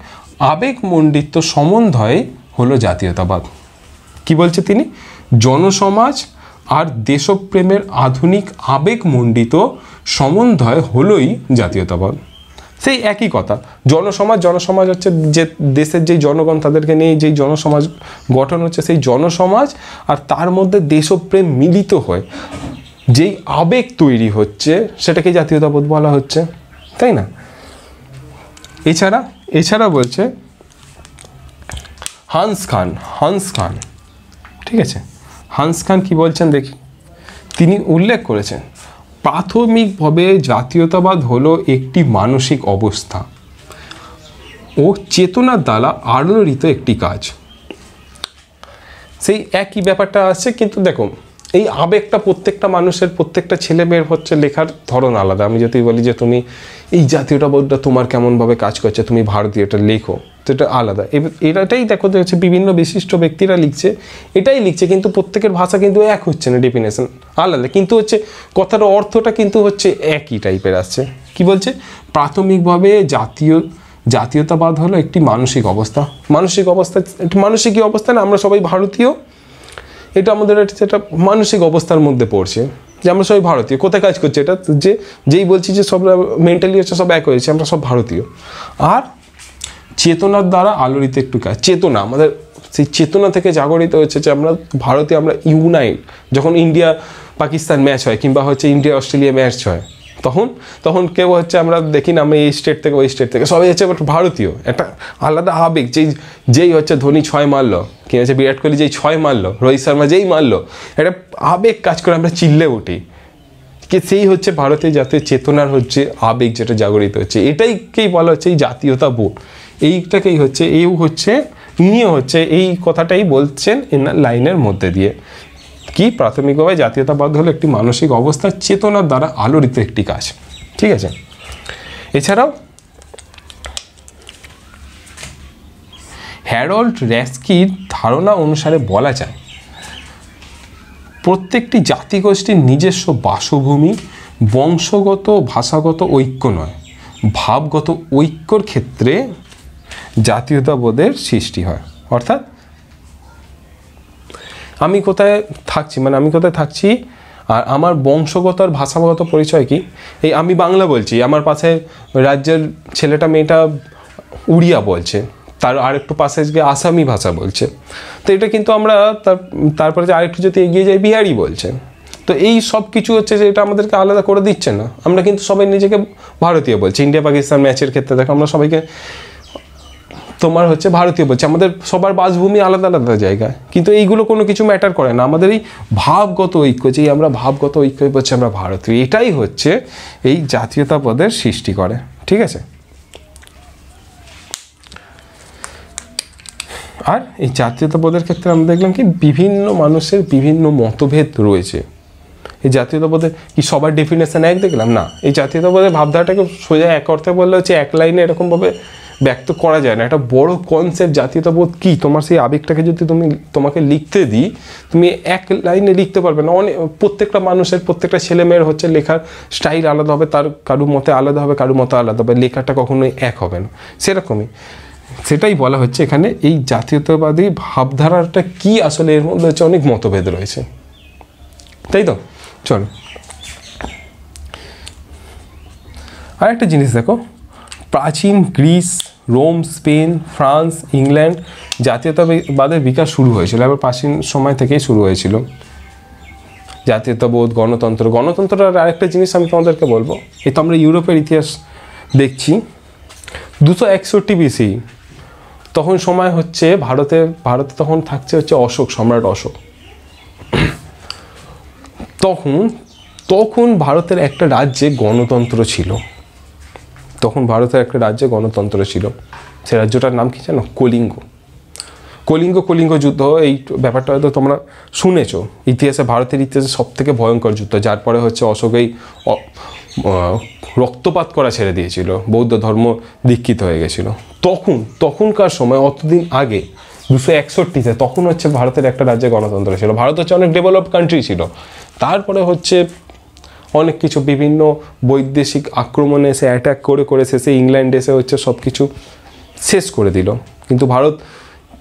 আবেগমণ্ডিত সমন্বয় হলো জাতীয়তাবাদ। কি বলছে তিনি? জনসমাজ আর দেশপ্রেমের আধুনিক আবেগমণ্ডিত সমন্বয় হলোই জাতীয়তাবাদ। সেই একই কথা, জনসমাজ হচ্ছে যে দেশের যেই জনগণ তাদেরকে নিয়ে যেই জনসমাজ গঠন হচ্ছে, সেই জনসমাজ আর তার মধ্যে দেশপ্রেম মিলিত হয় যেই আবেগ তৈরি হচ্ছে সেটাকে জাতীয়তাবোধ বলা হচ্ছে, তাই না? এছাড়া বলছে হান্স খান, ঠিক আছে, হান্স খান কি বলছেন দেখি। তিনি উল্লেখ করেছেন প্রাথমিকভাবে জাতীয়তাবাদ হলো একটি মানসিক অবস্থা ও চেতনার দ্বারা আলোড়িত একটি কাজ। সেই একই ব্যাপারটা আসছে, কিন্তু দেখো এই আবেগটা প্রত্যেকটা মানুষের, প্রত্যেকটা ছেলে মেয়ের হচ্ছে লেখার ধরন আলাদা। আমি যদি বলি যে তুমি এই জাতীয়তাবোধটা তোমার কেমনভাবে কাজ করছে, তুমি ভারতীয়টা লেখো, তো এটা আলাদা। এটাই দেখো হচ্ছে বিভিন্ন বিশিষ্ট ব্যক্তিরা এটাই লিখছে, কিন্তু প্রত্যেকের ভাষা কিন্তু এক হচ্ছে না, ডেফিনেশন আলাদা, কিন্তু হচ্ছে কথার অর্থটা কিন্তু হচ্ছে একই টাইপের আসছে। কি বলছে? প্রাথমিকভাবে জাতীয়তাবাদ হলো একটি মানসিক অবস্থা। মানসিক অবস্থা না, আমরা সবাই ভারতীয়, এটা আমাদের একটা মানসিক অবস্থার মধ্যে পড়ছে যে আমরা সবাই ভারতীয়। কোথায় কাজ করছে এটা? যেই বলছি যে সব মেন্টালি হচ্ছে সব এক হয়েছে, আমরা সব ভারতীয়। আর চেতনার দ্বারা আলোড়িত একটু কাজ, চেতনা আমাদের সেই চেতনা থেকে জাগরিত হচ্ছে যে আমরা ভারতীয়, আমরা ইউনাইট। যখন ইন্ডিয়া পাকিস্তান ম্যাচ হয় কিংবা হচ্ছে ইন্ডিয়া অস্ট্রেলিয়া ম্যাচ হয়, তখন কেউ হচ্ছে আমরা দেখি না আমরা এই স্টেট থেকে ওই স্টেট থেকে, সবাই হচ্ছে ভারতীয়। একটা আলাদা আবেগ, যেই হচ্ছে ধোনি 6 মারলো, কি হচ্ছে বিরাট কোহলি যেই 6 মারলো, রোহিত শর্মা যেই মারলো, একটা আবেগ কাজ করে, আমরা চিল্লে উঠি। কি সেই হচ্ছে ভারতীয় জাতীয় চেতনার হচ্ছে আবেগ যেটা জাগরিত হচ্ছে, এটাইকেই বলা হচ্ছে এই জাতীয়তাবোধ। এইটাকেই হচ্ছে নিয়ে হচ্ছে এই কথাটাই বলছেন এনার লাইনের মধ্যে দিয়ে। কি প্রাথমিকভাবে জাতীয়তাবাদ হলো একটি মানসিক অবস্থা, চেতনার দ্বারা আলোড়িত একটি কাজ, ঠিক আছে। এছাড়াও হ্যারল্ড র্যাস্কির ধারণা অনুসারে বলা যায় প্রত্যেকটি জাতিগোষ্ঠীর নিজস্ব বাসভূমি বংশগত ভাষাগত ঐক্য নয়, ভাবগত ঐক্যর ক্ষেত্রে জাতীয়তাবোধের সৃষ্টি হয়। অর্থাৎ আমি কোথায় থাকছি আর আমার বংশগত আর ভাষাগত পরিচয় কি, এই আমি বাংলা বলছি, আমার পাশে রাজ্যের ছেলেটা মেয়েটা উড়িয়া বলছে, তার আরেকটু পাশে গিয়ে আসামি ভাষা বলছে, তো এটা কিন্তু আমরা তারপরে যে আরেকটু যদি এগিয়ে যাই বিহারি বলছে। তো এই সব কিছু হচ্ছে যে এটা আমাদেরকে আলাদা করে দিচ্ছে না, আমরা কিন্তু সবাই নিজেকে ভারতীয় বলছি। ইন্ডিয়া পাকিস্তান ম্যাচের ক্ষেত্রে দেখো আমরা সবাইকে তোমার হচ্ছে ভারতীয় বলছে, আমাদের সবার বাসভূমি আলাদা আলাদা জায়গায়, কিন্তু এইগুলো কোনো কিছু ম্যাটার করে না। আমাদের এই ভাবগত ঐক্য, যেই আমরা ভাবগত ঐক্য বলছি আমরা ভারতীয়, এটাই হচ্ছে এই জাতীয়তাবোধের সৃষ্টি করে, ঠিক আছে। আর এই জাতীয়তাবোধের ক্ষেত্রে আমরা দেখলাম কি বিভিন্ন মানুষের বিভিন্ন মতভেদ রয়েছে। এই জাতীয়তাবোধের কি সবার ডেফিনেশন এক দেখলাম না, এই জাতীয়তাবোধের ভাবধারাটাকে সোজা এক অর্থে বললে হচ্ছে এক লাইনে এরকমভাবে ব্যক্ত করা যায় না। একটা বড় কনসেপ্ট জাতীয়তাবোধ কি, তোমার সেই আবেগটাকে যদি তোমাকে লিখতে দিই, তুমি এক লাইনে লিখতে পারবে না। প্রত্যেকটা মানুষের, প্রত্যেকটা ছেলে মেয়ের হচ্ছে লেখার স্টাইল আলাদা হবে, তার কারুর মতে আলাদা হবে, কারুর মতে আলাদা হবে, লেখাটা কখনোই এক হবে না। সেরকমই সেটাই বলা হচ্ছে এখানে, এই জাতীয়তাবাদী ভাবধারাটা কি আসলে এর মধ্যে হচ্ছে অনেক মতভেদ রয়েছে, তাই তো। চলো আর একটা জিনিস দেখো, প্রাচীন Greece, Rome, Spain, France, England জাতীয়তাবাদের বিকাশ শুরু হয়েছিল, এবার প্রাচীন সময় থেকেই শুরু হয়েছিল জাতীয়তাবোধ, গণতন্ত্রের আরেকটা জিনিস আমি তোমাদেরকে বলবো। এই তো আমরা ইউরোপের ইতিহাস দেখছি, 261 BC তখন সময় হচ্ছে ভারতে তখন থাকছে হচ্ছে সম্রাট অশোক। তখন ভারতের একটা রাজ্যে গণতন্ত্র ছিল, সেই রাজ্যটার নাম কি জানো? কলিঙ্গ যুদ্ধ। এই ব্যাপারটা হয়তো তোমরা শুনেছো ইতিহাসে, ভারতের ইতিহাসে সব থেকে ভয়ঙ্কর যুদ্ধ, যার পরে হচ্ছে অশোক এই রক্তপাত করা ছেড়ে দিয়েছিল, বৌদ্ধ ধর্ম দীক্ষিত হয়ে গেছিল। তখনকার সময় অতদিন আগে 261-তে তখন হচ্ছে ভারতের একটা রাজ্যে গণতন্ত্র ছিল। ভারত হচ্ছে অনেক ডেভেলপ কান্ট্রি ছিল, তারপরে হচ্ছে অনেক কিছু বিভিন্ন বৈদেশিক আক্রমণে এসে অ্যাটাক করে শেষে ইংল্যান্ড এসে হচ্ছে সব কিছু শেষ করে দিল, কিন্তু ভারত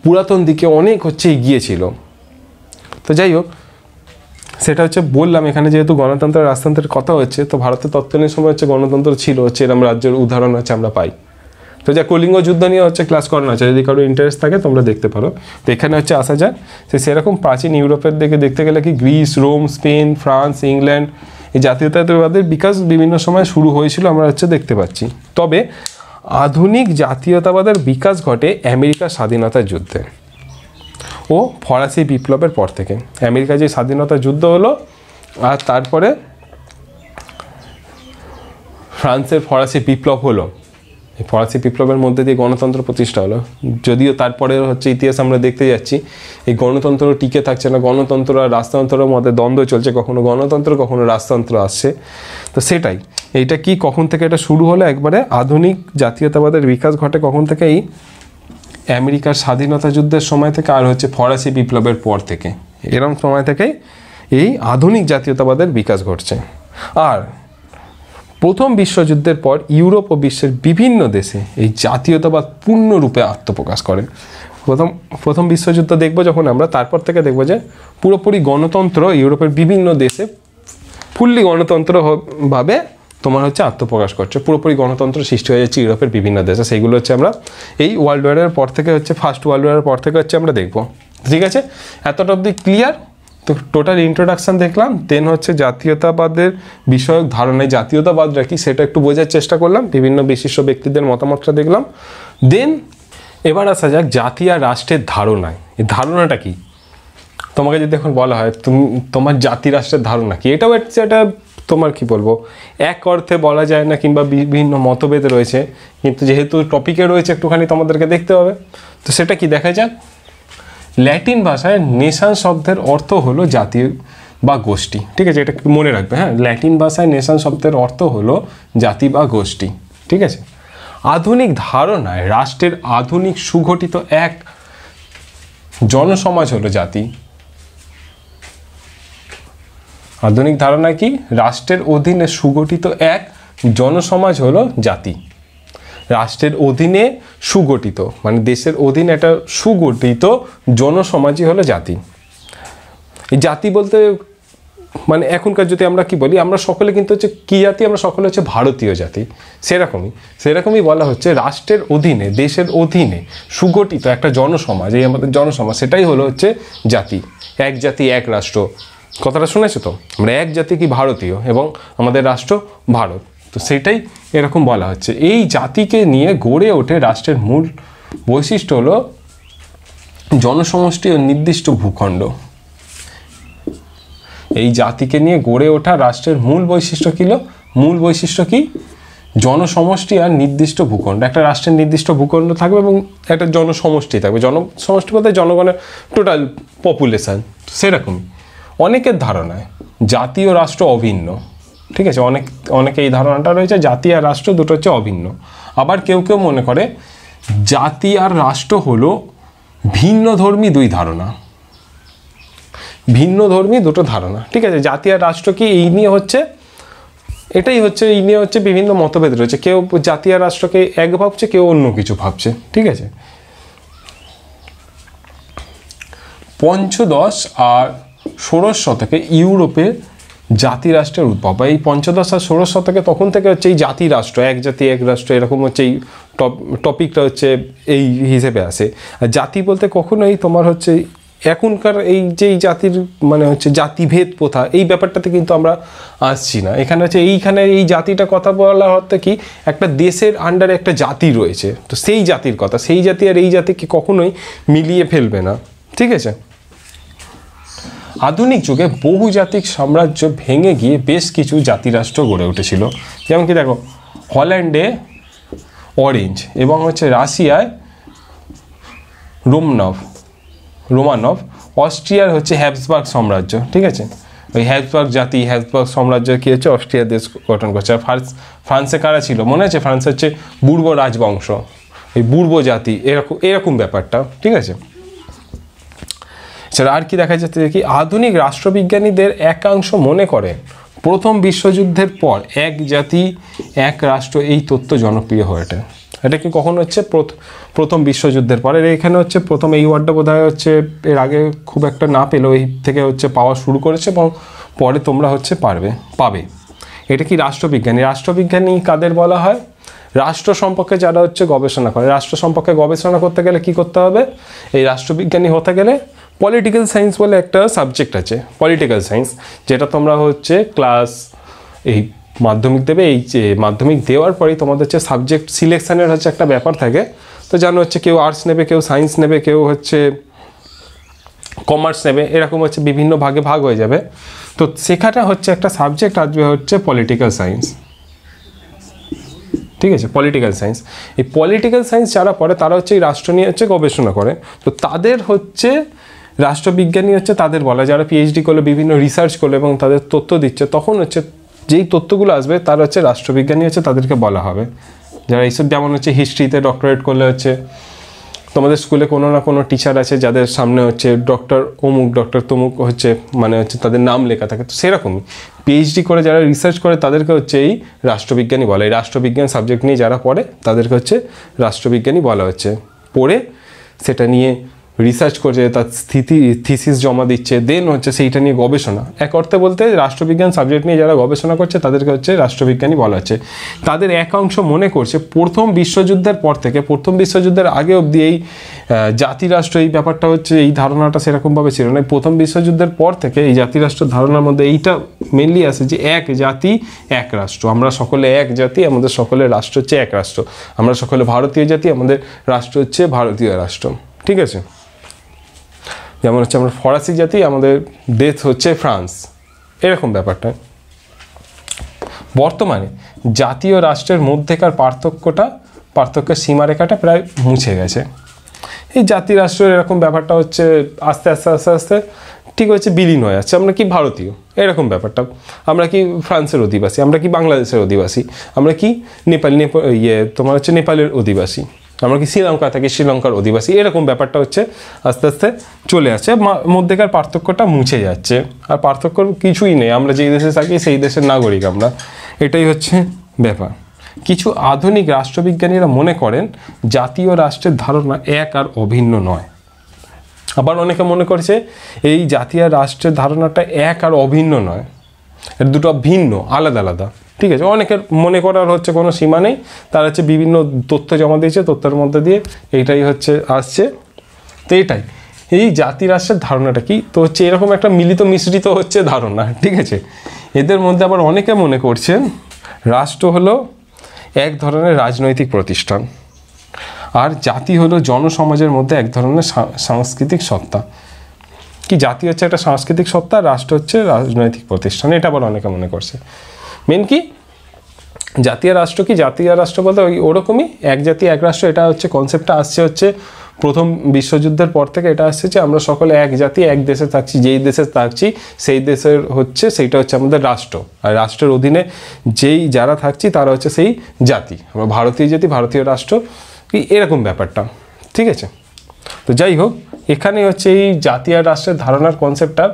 পুরাতন দিকে অনেক হচ্ছে এগিয়ে ছিল। তো যাই হোক, সেটা হচ্ছে বললাম এখানে যেহেতু গণতন্ত্র রাজতন্ত্রের কথা হচ্ছে, তো ভারতের তৎকালীন সময় হচ্ছে গণতন্ত্র ছিল, হচ্ছে এরকম রাজ্যের উদাহরণ হচ্ছে আমরা পাই। তো যা কলিঙ্গ যুদ্ধ নিয়ে হচ্ছে ক্লাস করানো আছে, যদি কারো ইন্টারেস্ট থাকে তোমরা দেখতে পারো। তো এখানে হচ্ছে আসা যায় সেরকম প্রাচীন ইউরোপের দিকে দেখতে গেলে কি Greece, Rome, Spain, France, England এই জাতীয়তাবাদের বিকাশ বিভিন্ন সময় শুরু হয়েছিল আমরা হচ্ছে দেখতে পাচ্ছি। তবে আধুনিক জাতীয়তাবাদের বিকাশ ঘটে আমেরিকার স্বাধীনতার যুদ্ধে ও ফরাসি বিপ্লবের পর থেকে। আমেরিকা যে স্বাধীনতা যুদ্ধ হলো আর তারপরে ফ্রান্সের ফরাসি বিপ্লব হলো, এই ফরাসি বিপ্লবের মধ্যে দিয়ে গণতন্ত্র প্রতিষ্ঠা হলো। যদিও তারপরে হচ্ছে ইতিহাস আমরা দেখতে যাচ্ছি এই গণতন্ত্র টিকে থাকছে না, গণতন্ত্র আর রাজতন্ত্রের মধ্যে দ্বন্দ্ব চলছে, কখনো গণতন্ত্র কখনো রাজতন্ত্র আসছে। তো সেটাই, এইটা কি কখন থেকে এটা শুরু হলো, একবারে আধুনিক জাতীয়তাবাদের বিকাশ ঘটে কখন থেকে, এই আমেরিকার স্বাধীনতা যুদ্ধের সময় থেকে আর হচ্ছে ফরাসি বিপ্লবের পর থেকে, এরকম সময় থেকেই এই আধুনিক জাতীয়তাবাদের বিকাশ ঘটছে। আর প্রথম বিশ্বযুদ্ধের পর ইউরোপ ও বিশ্বের বিভিন্ন দেশে এই জাতীয়তাবাদ পূর্ণরূপে আত্মপ্রকাশ করে। প্রথম বিশ্বযুদ্ধ দেখব যখন আমরা, তারপর থেকে দেখব যে পুরোপুরি গণতন্ত্র ইউরোপের বিভিন্ন দেশে ফুললি গণতন্ত্র ভাবে তোমার হচ্ছে আত্মপ্রকাশ করছে, পুরোপুরি গণতন্ত্র সৃষ্টি হয়ে যাচ্ছে ইউরোপের বিভিন্ন দেশে। সেইগুলো হচ্ছে আমরা এই ওয়ার্ল্ড ওয়ারের পর থেকে হচ্ছে ফার্স্ট ওয়ার্ল্ড ওয়ারের পর থেকে হচ্ছে আমরা দেখব। ঠিক আছে, এতটা অবধি ক্লিয়ার? তো টোটাল ইন্ট্রোডাকশান দেখলাম, দেন হচ্ছে জাতীয়তাবাদের বিষয়ক ধারণায় জাতীয়তাবাদরা কি সেটা একটু বোঝার চেষ্টা করলাম, বিভিন্ন বিশিষ্ট ব্যক্তিদের মতামতটা দেখলাম। দেন এবার আসা যাক জাতি আর রাষ্ট্রের ধারণায়। এই ধারণাটা কি? তোমাকে যদি এখন বলা হয় তোমার জাতি রাষ্ট্রের ধারণা কি, এটাও হচ্ছে এটা তোমার কি বলবো এক অর্থে বলা যায় না, কিংবা বিভিন্ন মতভেদ রয়েছে, কিন্তু যেহেতু টপিকে রয়েছে একটুখানি তোমাদেরকে দেখতে হবে। তো সেটা কি দেখা যাক। ল্যাটিন ভাষায় নেশান শব্দের অর্থ হলো জাতি বা গোষ্ঠী। ঠিক আছে, এটা মনে রাখবে। হ্যাঁ, ল্যাটিন ভাষায় নেশান শব্দের অর্থ হলো জাতি বা গোষ্ঠী। ঠিক আছে, আধুনিক ধারণায় রাষ্ট্রের আধুনিক সুগঠিত এক জনসমাজ হলো জাতি। আধুনিক ধারণা কি? রাষ্ট্রের অধীনে সুগঠিত এক জনসমাজ হলো জাতি। রাষ্ট্রের অধীনে সুগঠিত মানে দেশের অধীনে একটা সুগঠিত জনসমাজই হলো জাতি। এই জাতি বলতে মানে এখনকার যদি আমরা কি বলি, আমরা সকলে কিন্তু হচ্ছে কি জাতি, আমরা সকলে হচ্ছে ভারতীয় জাতি। সেরকমই বলা হচ্ছে রাষ্ট্রের অধীনে দেশের অধীনে সুগঠিত একটা জনসমাজ, এই আমাদের জনসমাজ, সেটাই হলো হচ্ছে জাতি। এক জাতি এক রাষ্ট্র কথাটা শুনেছো তো, আমরা এক জাতি কি ভারতীয় এবং আমাদের রাষ্ট্র ভারত। তো সেটাই এরকম বলা হচ্ছে। এই জাতিকে নিয়ে গড়ে ওঠে রাষ্ট্রের মূল বৈশিষ্ট্য হলো জনসমষ্টি ও নির্দিষ্ট ভূখণ্ড। এই জাতিকে নিয়ে গড়ে ওঠা রাষ্ট্রের মূল বৈশিষ্ট্য কি? জনসমষ্টি আর নির্দিষ্ট ভূখণ্ড। একটা রাষ্ট্রের নির্দিষ্ট ভূখণ্ড থাকবে এবং একটা জনসমষ্টি থাকবে। জনসমষ্টি বলতে জনগণের টোটাল পপুলেশন। সেরকমই অনেকের ধারণায় জাতি ও রাষ্ট্র অভিন্ন। ঠিক আছে, অনেকে এই ধারণাটা রয়েছে জাতি আর রাষ্ট্র দুটো হচ্ছে অভিন্ন। আবার কেউ মনে করে জাতি আর রাষ্ট্র হলো ভিন্নধর্মী দুটো ধারণা। ঠিক আছে, জাতি আর রাষ্ট্র কি এই নিয়ে হচ্ছে বিভিন্ন মতভেদ রয়েছে। কেউ জাতি আর রাষ্ট্রকে এক ভাবছে, কেউ অন্য কিছু ভাবছে। ঠিক আছে, পঞ্চদশ আর ষোড়শ শতকে ইউরোপে জাতি রাষ্ট্রের উদ্ভব। এই পঞ্চদশ আর ষোড়শ শতকে তখন থেকে হচ্ছে এই জাতি রাষ্ট্র, এক জাতি এক রাষ্ট্র, এরকম হচ্ছে এই টপিকটা হচ্ছে এই হিসেবে আসে। আর জাতি বলতে কখনোই তোমার হচ্ছে এখনকার এই যে জাতির মানে হচ্ছে জাতিভেদ প্রথা, এই ব্যাপারটাতে কিন্তু আমরা আসছি না। এখানে হচ্ছে এইখানে এই জাতিটা কথা বলা হতে কি একটা দেশের আন্ডারে একটা জাতি রয়েছে, তো সেই জাতির কথা, সেই জাতি আর এই জাতিকে কখনোই মিলিয়ে ফেলবে না। ঠিক আছে, আধুনিক যুগে বহুজাতিক সাম্রাজ্য ভেঙে গিয়ে বেশ কিছু জাতিরাষ্ট্র গড়ে উঠেছিল। যেমন কি দেখো, হল্যান্ডে অরেঞ্জ এবং হচ্ছে রাশিয়ায় রোমানভ, অস্ট্রিয়ার হচ্ছে হ্যাবসবার্গ সাম্রাজ্য। ঠিক আছে, ওই হ্যাবসবার্গ সাম্রাজ্য কি হচ্ছে অস্ট্রিয়া দেশ গঠন করছে। আর ফ্রান্সে কারা ছিল মনে আছে? ফ্রান্সে হচ্ছে বুর্ব রাজবংশ, এই বুর্ব জাতি, এরকম ব্যাপারটা। ঠিক আছে, সেটা আর কি দেখা যাচ্ছে কি আধুনিক রাষ্ট্রবিজ্ঞানীদের একাংশ মনে করেন প্রথম বিশ্বযুদ্ধের পর এক জাতি এক রাষ্ট্র এই তত্ত্ব জনপ্রিয় হয়ে ওঠে। এটা কি কখন হচ্ছে? প্রথম বিশ্বযুদ্ধের পরে। এখানে হচ্ছে প্রথম এই ওয়ার্ডটা বোধহয় হচ্ছে এর আগে খুব একটা না পেলেও এই থেকে হচ্ছে পাওয়া শুরু করেছে এবং পরে তোমরা হচ্ছে পাবে। এটা কি রাষ্ট্রবিজ্ঞানী? রাষ্ট্রবিজ্ঞানী কাদের বলা হয়? রাষ্ট্র সম্পর্কে যারা হচ্ছে গবেষণা করে। রাষ্ট্র সম্পর্কে গবেষণা করতে গেলে কি করতে হবে? এই রাষ্ট্রবিজ্ঞানী হতে গেলে পলিটিক্যাল সায়েন্স বলে একটা সাবজেক্ট আছে, পলিটিক্যাল সায়েন্স, যেটা তোমরা হচ্ছে ক্লাস এই মাধ্যমিক দেবে। এই যে মাধ্যমিক দেওয়ার পরেই তোমাদের হচ্ছে সাবজেক্ট সিলেকশানের হচ্ছে একটা ব্যাপার থাকে। তো জানো হচ্ছে কেউ আর্টস নেবে, কেউ সায়েন্স নেবে, কেউ হচ্ছে কমার্স নেবে, এরকম হচ্ছে বিভিন্ন ভাগে ভাগ হয়ে যাবে। তো সেখানে হচ্ছে একটা সাবজেক্ট আসবে হচ্ছে পলিটিক্যাল সায়েন্স, ঠিক আছে? পলিটিক্যাল সায়েন্স, এই পলিটিক্যাল সায়েন্স যারা পড়ে তারা হচ্ছে এই রাষ্ট্র নিয়ে হচ্ছে গবেষণা করে। তো তাদের হচ্ছে রাষ্ট্রবিজ্ঞানী হচ্ছে তাদের বলা, যারা পিএইচডি করলে বিভিন্ন রিসার্চ করলে এবং তাদের তথ্য দিচ্ছে, তখন হচ্ছে যেই তথ্যগুলো আসবে তারা হচ্ছে রাষ্ট্রবিজ্ঞানী হচ্ছে তাদেরকে বলা হবে। যারা এইসব, যেমন হচ্ছে হিস্ট্রিতে ডক্টরেট করলে হচ্ছে তোমাদের স্কুলে কোনো না কোনো টিচার আছে যাদের সামনে হচ্ছে ডক্টর অমুক ডক্টর তমুক হচ্ছে মানে হচ্ছে তাদের নাম লেখা থাকে। তো সেরকমই পিএইচডি করে যারা রিসার্চ করে তাদেরকে হচ্ছে এই রাষ্ট্রবিজ্ঞানী বলে। এই রাষ্ট্রবিজ্ঞান সাবজেক্ট নিয়ে যারা পড়ে তাদেরকে হচ্ছে রাষ্ট্রবিজ্ঞানী বলা হচ্ছে। পড়ে সেটা নিয়ে রিসার্চ করছে, তার থিসিস জমা দিচ্ছে, দেন হচ্ছে সেইটা নিয়ে গবেষণা। এক অর্থে বলতে রাষ্ট্রবিজ্ঞান সাবজেক্ট নিয়ে যারা গবেষণা করছে তাদেরকে হচ্ছে রাষ্ট্রবিজ্ঞানী বলা হচ্ছে। তাদের একাংশ মনে করছে প্রথম বিশ্বযুদ্ধের পর থেকে, প্রথম বিশ্বযুদ্ধের আগে অবধি এই জাতিরাষ্ট্র এই ব্যাপারটা হচ্ছে এই ধারণাটা সেরকমভাবে ছিল না। প্রথম বিশ্বযুদ্ধের পর থেকে এই জাতিরাষ্ট্র ধারণার মধ্যে এইটা মেনলি আসে যে এক জাতি এক রাষ্ট্র, আমরা সকলে এক জাতি, আমাদের সকলের রাষ্ট্র হচ্ছে এক রাষ্ট্র, আমরা সকলে ভারতীয় জাতি, আমাদের রাষ্ট্র হচ্ছে ভারতীয় রাষ্ট্র, ঠিক আছে? যেমন হচ্ছে আমরা ফরাসি জাতি, আমাদের দেশ হচ্ছে ফ্রান্স, এরকম ব্যাপারটা। বর্তমানে জাতীয় রাষ্ট্রের মধ্যেকার পার্থক্যের সীমারেখাটা প্রায় মুছে গেছে। এই জাতি রাষ্ট্রের এরকম ব্যাপারটা হচ্ছে আস্তে আস্তে আস্তে আস্তে ঠিক হচ্ছে বিলীন হয়ে যাচ্ছে। আমরা কি ভারতীয়, এরকম ব্যাপারটা। আমরা কি ফ্রান্সের অধিবাসী, আমরা কি বাংলাদেশের অধিবাসী, আমরা কি তোমার হচ্ছে নেপালের অধিবাসী, আমরা কি শ্রীলঙ্কা থাকি শ্রীলঙ্কার অধিবাসী, এরকম ব্যাপারটা হচ্ছে আস্তে আস্তে চলে আসছে। মধ্যেকার পার্থক্যটা মুছে যাচ্ছে, আর পার্থক্য কিছুই নেই। আমরা যেই দেশে থাকি সেই দেশের নাগরিক আমরা, এটাই হচ্ছে ব্যাপার। কিছু আধুনিক রাষ্ট্রবিজ্ঞানীরা মনে করেন জাতীয় রাষ্ট্রের ধারণা এক আর অভিন্ন নয়। আবার অনেকে মনে করছে এই জাতীয় রাষ্ট্রের ধারণাটা এক আর অভিন্ন নয়, এর দুটো ভিন্ন, আলাদা আলাদা, ঠিক আছে? অনেকের মনে করার হচ্ছে কোনো সীমা নেই, তারা হচ্ছে বিভিন্ন তথ্য জমা দিয়েছে, তথ্যের মধ্যে দিয়ে এইটাই হচ্ছে আসছে। তো এইটাই এই জাতি রাষ্ট্রের ধারণাটা কি, তো হচ্ছে এরকম একটা মিলিত মিশ্রিত হচ্ছে ধারণা, ঠিক আছে? এদের মধ্যে আবার অনেকে মনে করছেন রাষ্ট্র হলো এক ধরনের রাজনৈতিক প্রতিষ্ঠান, আর জাতি হলো জনসমাজের মধ্যে এক ধরনের সাংস্কৃতিক সত্তা। কি জাতি হচ্ছে একটা সাংস্কৃতিক সত্তা, রাষ্ট্র হচ্ছে রাজনৈতিক প্রতিষ্ঠান, এটা আবার অনেকে মনে করছে। মেন কি জাতীয় রাষ্ট্র, কি জাতীয় রাষ্ট্র বলতে ওরকমই এক জাতি এক রাষ্ট্র, এটা হচ্ছে কনসেপ্টটা আসছে হচ্ছে প্রথম বিশ্বযুদ্ধের পর থেকে। এটা আসছে যে আমরা সকলে এক জাতি এক দেশে থাকছি, যেই দেশে থাকছি সেই দেশের হচ্ছে সেইটা হচ্ছে আমাদের রাষ্ট্র, আর রাষ্ট্রের অধীনে যেই যারা থাকছি তারা হচ্ছে সেই জাতি, আমরা ভারতীয় জাতি ভারতীয় রাষ্ট্র, কি এরকম ব্যাপারটা, ঠিক আছে? তো যাই হোক, এখানে হচ্ছে এই জাতি আর রাষ্ট্রের ধারণার কনসেপ্টটা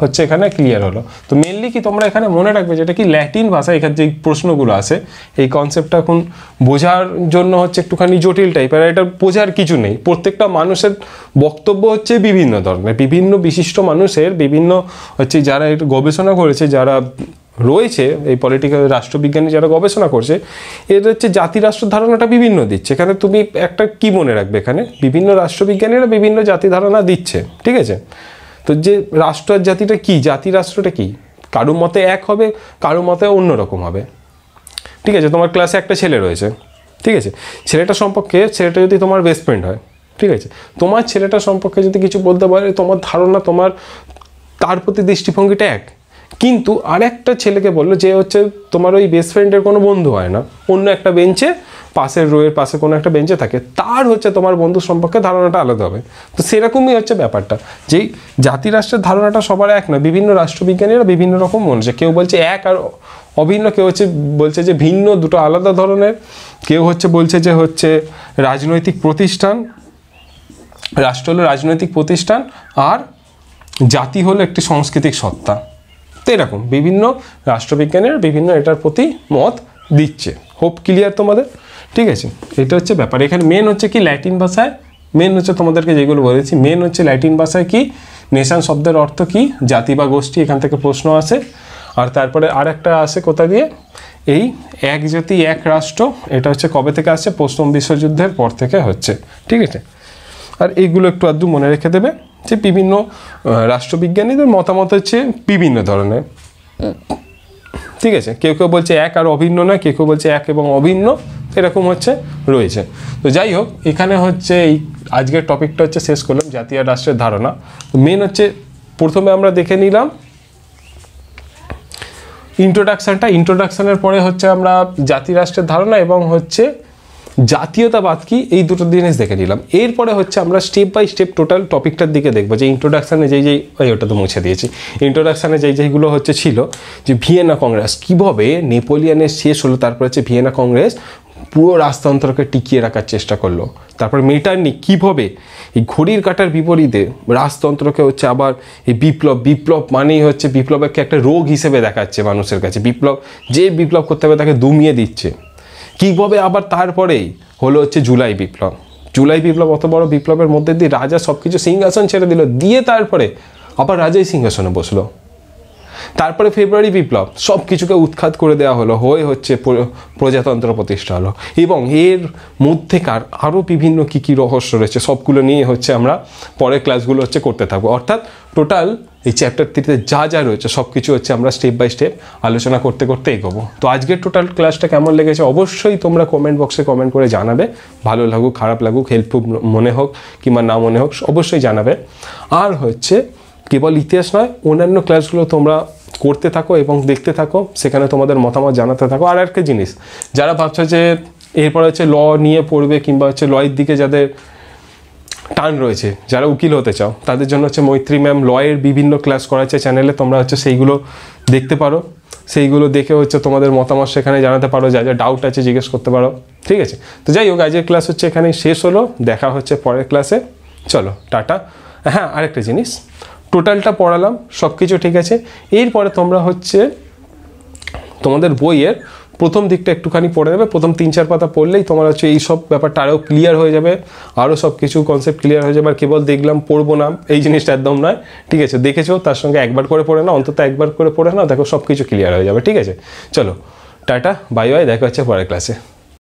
হচ্ছে এখানে ক্লিয়ার হলো। তো মেনলি কি তোমরা এখানে মনে রাখবে যেটা কি ল্যাটিন ভাষা, এখানে যে প্রশ্নগুলো আছে এই কনসেপ্টটা এখন বোঝার জন্য হচ্ছে একটুখানি জটিল টাইপের, এটা বোঝার কিছু নেই। প্রত্যেকটা মানুষের বক্তব্য হচ্ছে বিভিন্ন ধরনের, বিভিন্ন বিশিষ্ট মানুষের বিভিন্ন হচ্ছে যারা এটা গবেষণা করেছে, যারা রয়েছে এই পলিটিক্যাল রাষ্ট্রবিজ্ঞানী যারা গবেষণা করছে, এর হচ্ছে জাতি রাষ্ট্র ধারণাটা বিভিন্ন দিচ্ছে। এখানে তুমি একটা কি মনে রাখবে, এখানে বিভিন্ন রাষ্ট্রবিজ্ঞানীরা বিভিন্ন জাতি ধারণা দিচ্ছে, ঠিক আছে? তো যে রাষ্ট্র আর জাতিটা কি, জাতি রাষ্ট্রটা কি, কারো মতে এক হবে, কারো মতে অন্যরকম হবে, ঠিক আছে? তোমার ক্লাসে একটা ছেলে রয়েছে, ঠিক আছে? ছেলেটা সম্পর্কে, ছেলেটা যদি তোমার বেস্ট ফ্রেন্ড হয়, ঠিক আছে, তোমার ছেলেটা সম্পর্কে যদি কিছু বলতে পারে, তোমার ধারণা তোমার তার প্রতি দৃষ্টিভঙ্গিটা এক, কিন্তু আরেকটা ছেলেকে বললো যে হচ্ছে তোমার ওই বেস্ট ফ্রেন্ডের কোনো বন্ধু হয় না, অন্য একটা বেঞ্চে পাশের রোয়ের পাশে কোনো একটা বেঞ্চে থাকে, তার হচ্ছে তোমার বন্ধু সম্পর্কে ধারণাটা আলাদা হবে। তো সেরকমই হচ্ছে ব্যাপারটা, যেই জাতি রাষ্ট্রের ধারণাটা সবার এক নয়, বিভিন্ন রাষ্ট্রবিজ্ঞানীরা বিভিন্ন রকম বলছে। কেউ বলছে এক আর অভিন্ন, কেউ হচ্ছে বলছে যে ভিন্ন, দুটো আলাদা ধরনের, কেউ হচ্ছে বলছে যে হচ্ছে রাজনৈতিক প্রতিষ্ঠান, রাষ্ট্র হলো রাজনৈতিক প্রতিষ্ঠান আর জাতি হলো একটি সাংস্কৃতিক সত্তা। তো এরকম বিভিন্ন রাষ্ট্রবিজ্ঞানের বিভিন্ন এটার প্রতি মত দিচ্ছে। হোপ ক্লিয়ার তোমাদের? ঠিক আছে, এটা হচ্ছে ব্যাপার। এখানে মেন হচ্ছে কি ল্যাটিন ভাষায়, মেন হচ্ছে তোমাদেরকে যেগুলো বলেছি, মেন হচ্ছে ল্যাটিন ভাষায় কি নেশান শব্দের অর্থ কি, জাতি বা গোষ্ঠী, এখান থেকে প্রশ্ন আসে। আর তারপরে আর একটা আসে কোথা দিয়ে, এই এক জাতি এক রাষ্ট্র, এটা হচ্ছে কবে থেকে আসছে, প্রথম বিশ্বযুদ্ধের পর থেকে হচ্ছে। ঠিক আছে, আর এইগুলো একটু আধটু মনে রেখে দেবে যে বিভিন্ন রাষ্ট্রবিজ্ঞানীদের মতামত হচ্ছে বিভিন্ন ধরনের। ঠিক আছে, কেউ কেউ বলছে এক আর অভিন্ন নয়, কেউ কেউ বলছে এক এবং অভিন্ন, এরকম হচ্ছে রয়েছে। তো যাই হোক, এখানে হচ্ছে এই আজকের টপিকটা হচ্ছে শেষ করলাম, জাতি আর রাষ্ট্রের ধারণা। মেন হচ্ছে প্রথমে আমরা দেখে নিলাম ইন্ট্রোডাকশানের পরে হচ্ছে আমরা জাতি রাষ্ট্রের ধারণা এবং হচ্ছে জাতীয়তাবাদ কি, এই দুটো জিনিস দেখে নিলাম। এরপরে হচ্ছে আমরা স্টেপ বাই স্টেপ টোটাল টপিকটার দিকে দেখবো, যে ইন্ট্রোডাকশানে ওটা তো মুছে দিয়েছি, ইন্ট্রোডাকশানে যেইগুলো হচ্ছে ছিল, যে ভিয়েনা কংগ্রেস কীভাবে নেপোলিয়ানের শেষ হলো, তারপর হচ্ছে ভিয়েনা কংগ্রেস পুরো রাজতন্ত্রকে টিকিয়ে রাখার চেষ্টা করলো, তারপর মেটার্নিক কীভাবে এই ঘড়ির কাঁটার বিপরীতে রাজতন্ত্রকে হচ্ছে আবার এই বিপ্লব মানেই হচ্ছে বিপ্লবকে একটা রোগ হিসেবে দেখাচ্ছে মানুষের কাছে, যে বিপ্লব করতে হবে তাকে দমিয়ে দিচ্ছে। কীভাবে আবার তারপরেই হলো হচ্ছে জুলাই বিপ্লব, অত বড় বিপ্লবের মধ্যে দিয়ে রাজা সব কিছু সিংহাসন ছেড়ে দিল, দিয়ে তারপরে আবার রাজাই সিংহাসনে বসলো। তারপরে ফেব্রুয়ারি বিপ্লব, সব কিছুকে উৎখাত করে দেওয়া হলো, হয়ে হচ্ছে প্রজাতন্ত্র প্রতিষ্ঠা হলো। এবং এর মধ্যেকার আরও বিভিন্ন কী কী রহস্য রয়েছে, সবগুলো নিয়ে হচ্ছে আমরা পরের ক্লাসগুলো হচ্ছে করতে থাকবো। অর্থাৎ টোটাল এই চ্যাপ্টার 3-তে যা রয়েছে সব কিছু হচ্ছে আমরা স্টেপ বাই স্টেপ আলোচনা করতে করতে এগোবো। তো আজকের টোটাল ক্লাসটা কেমন লেগেছে অবশ্যই তোমরা কমেন্ট বক্সে কমেন্ট করে জানাবে, ভালো লাগুক খারাপ লাগুক, হেল্পফুল মনে হোক কিংবা না মনে হোক অবশ্যই জানাবে। আর হচ্ছে কেবল ইতিহাস নয়, অন্যান্য ক্লাসগুলো তোমরা করতে থাকো এবং দেখতে থাকো, সেখানে তোমাদের মতামত জানাতে থাকো। আর একটা জিনিস, যারা ভাবছো যে এরপর হচ্ছে ল নিয়ে পড়বে কিংবা হচ্ছে লয়ের দিকে যাদের টান রয়েছে, যারা উকিল হতে চাও, তাদের জন্য হচ্ছে মৈত্রী ম্যাম লয়ের বিভিন্ন ক্লাস করাচ্ছে চ্যানেলে, তোমরা হচ্ছে সেইগুলো দেখতে পারো, সেইগুলো দেখে হচ্ছে তোমাদের মতামত সেখানে জানাতে পারো, যা যা ডাউট আছে জিজ্ঞেস করতে পারো। ঠিক আছে, তো যাই হোক, আজকের ক্লাস হচ্ছে এখানেই শেষ হলো, দেখা হচ্ছে পরের ক্লাসে, চলো টাটা। হ্যাঁ, আরেকটা জিনিস, টোটালটা পড়ালাম, সব কিছু ঠিক আছে, এরপরে তোমরা হচ্ছে তোমাদের বইয়ের প্রথম দিকটা একটুখানি পড়ে নেবে, প্রথম 3-4 পাতা পড়লেই তোমার হচ্ছে এই সব ব্যাপারটা আরও ক্লিয়ার হয়ে যাবে, আরও সব কিছু কনসেপ্ট ক্লিয়ার হয়ে যাবে। আর কেবল দেখলাম পড়বো না এই জিনিসটা একদম নয়, ঠিক আছে, দেখেছো তার সঙ্গে একবার করে পড়ে নাও, অন্তত একবার করে পড়ে নাও, দেখো সব কিছু ক্লিয়ার হয়ে যাবে। ঠিক আছে, চলো টাটা, বাই বাই, দেখা হচ্ছে পরের ক্লাসে।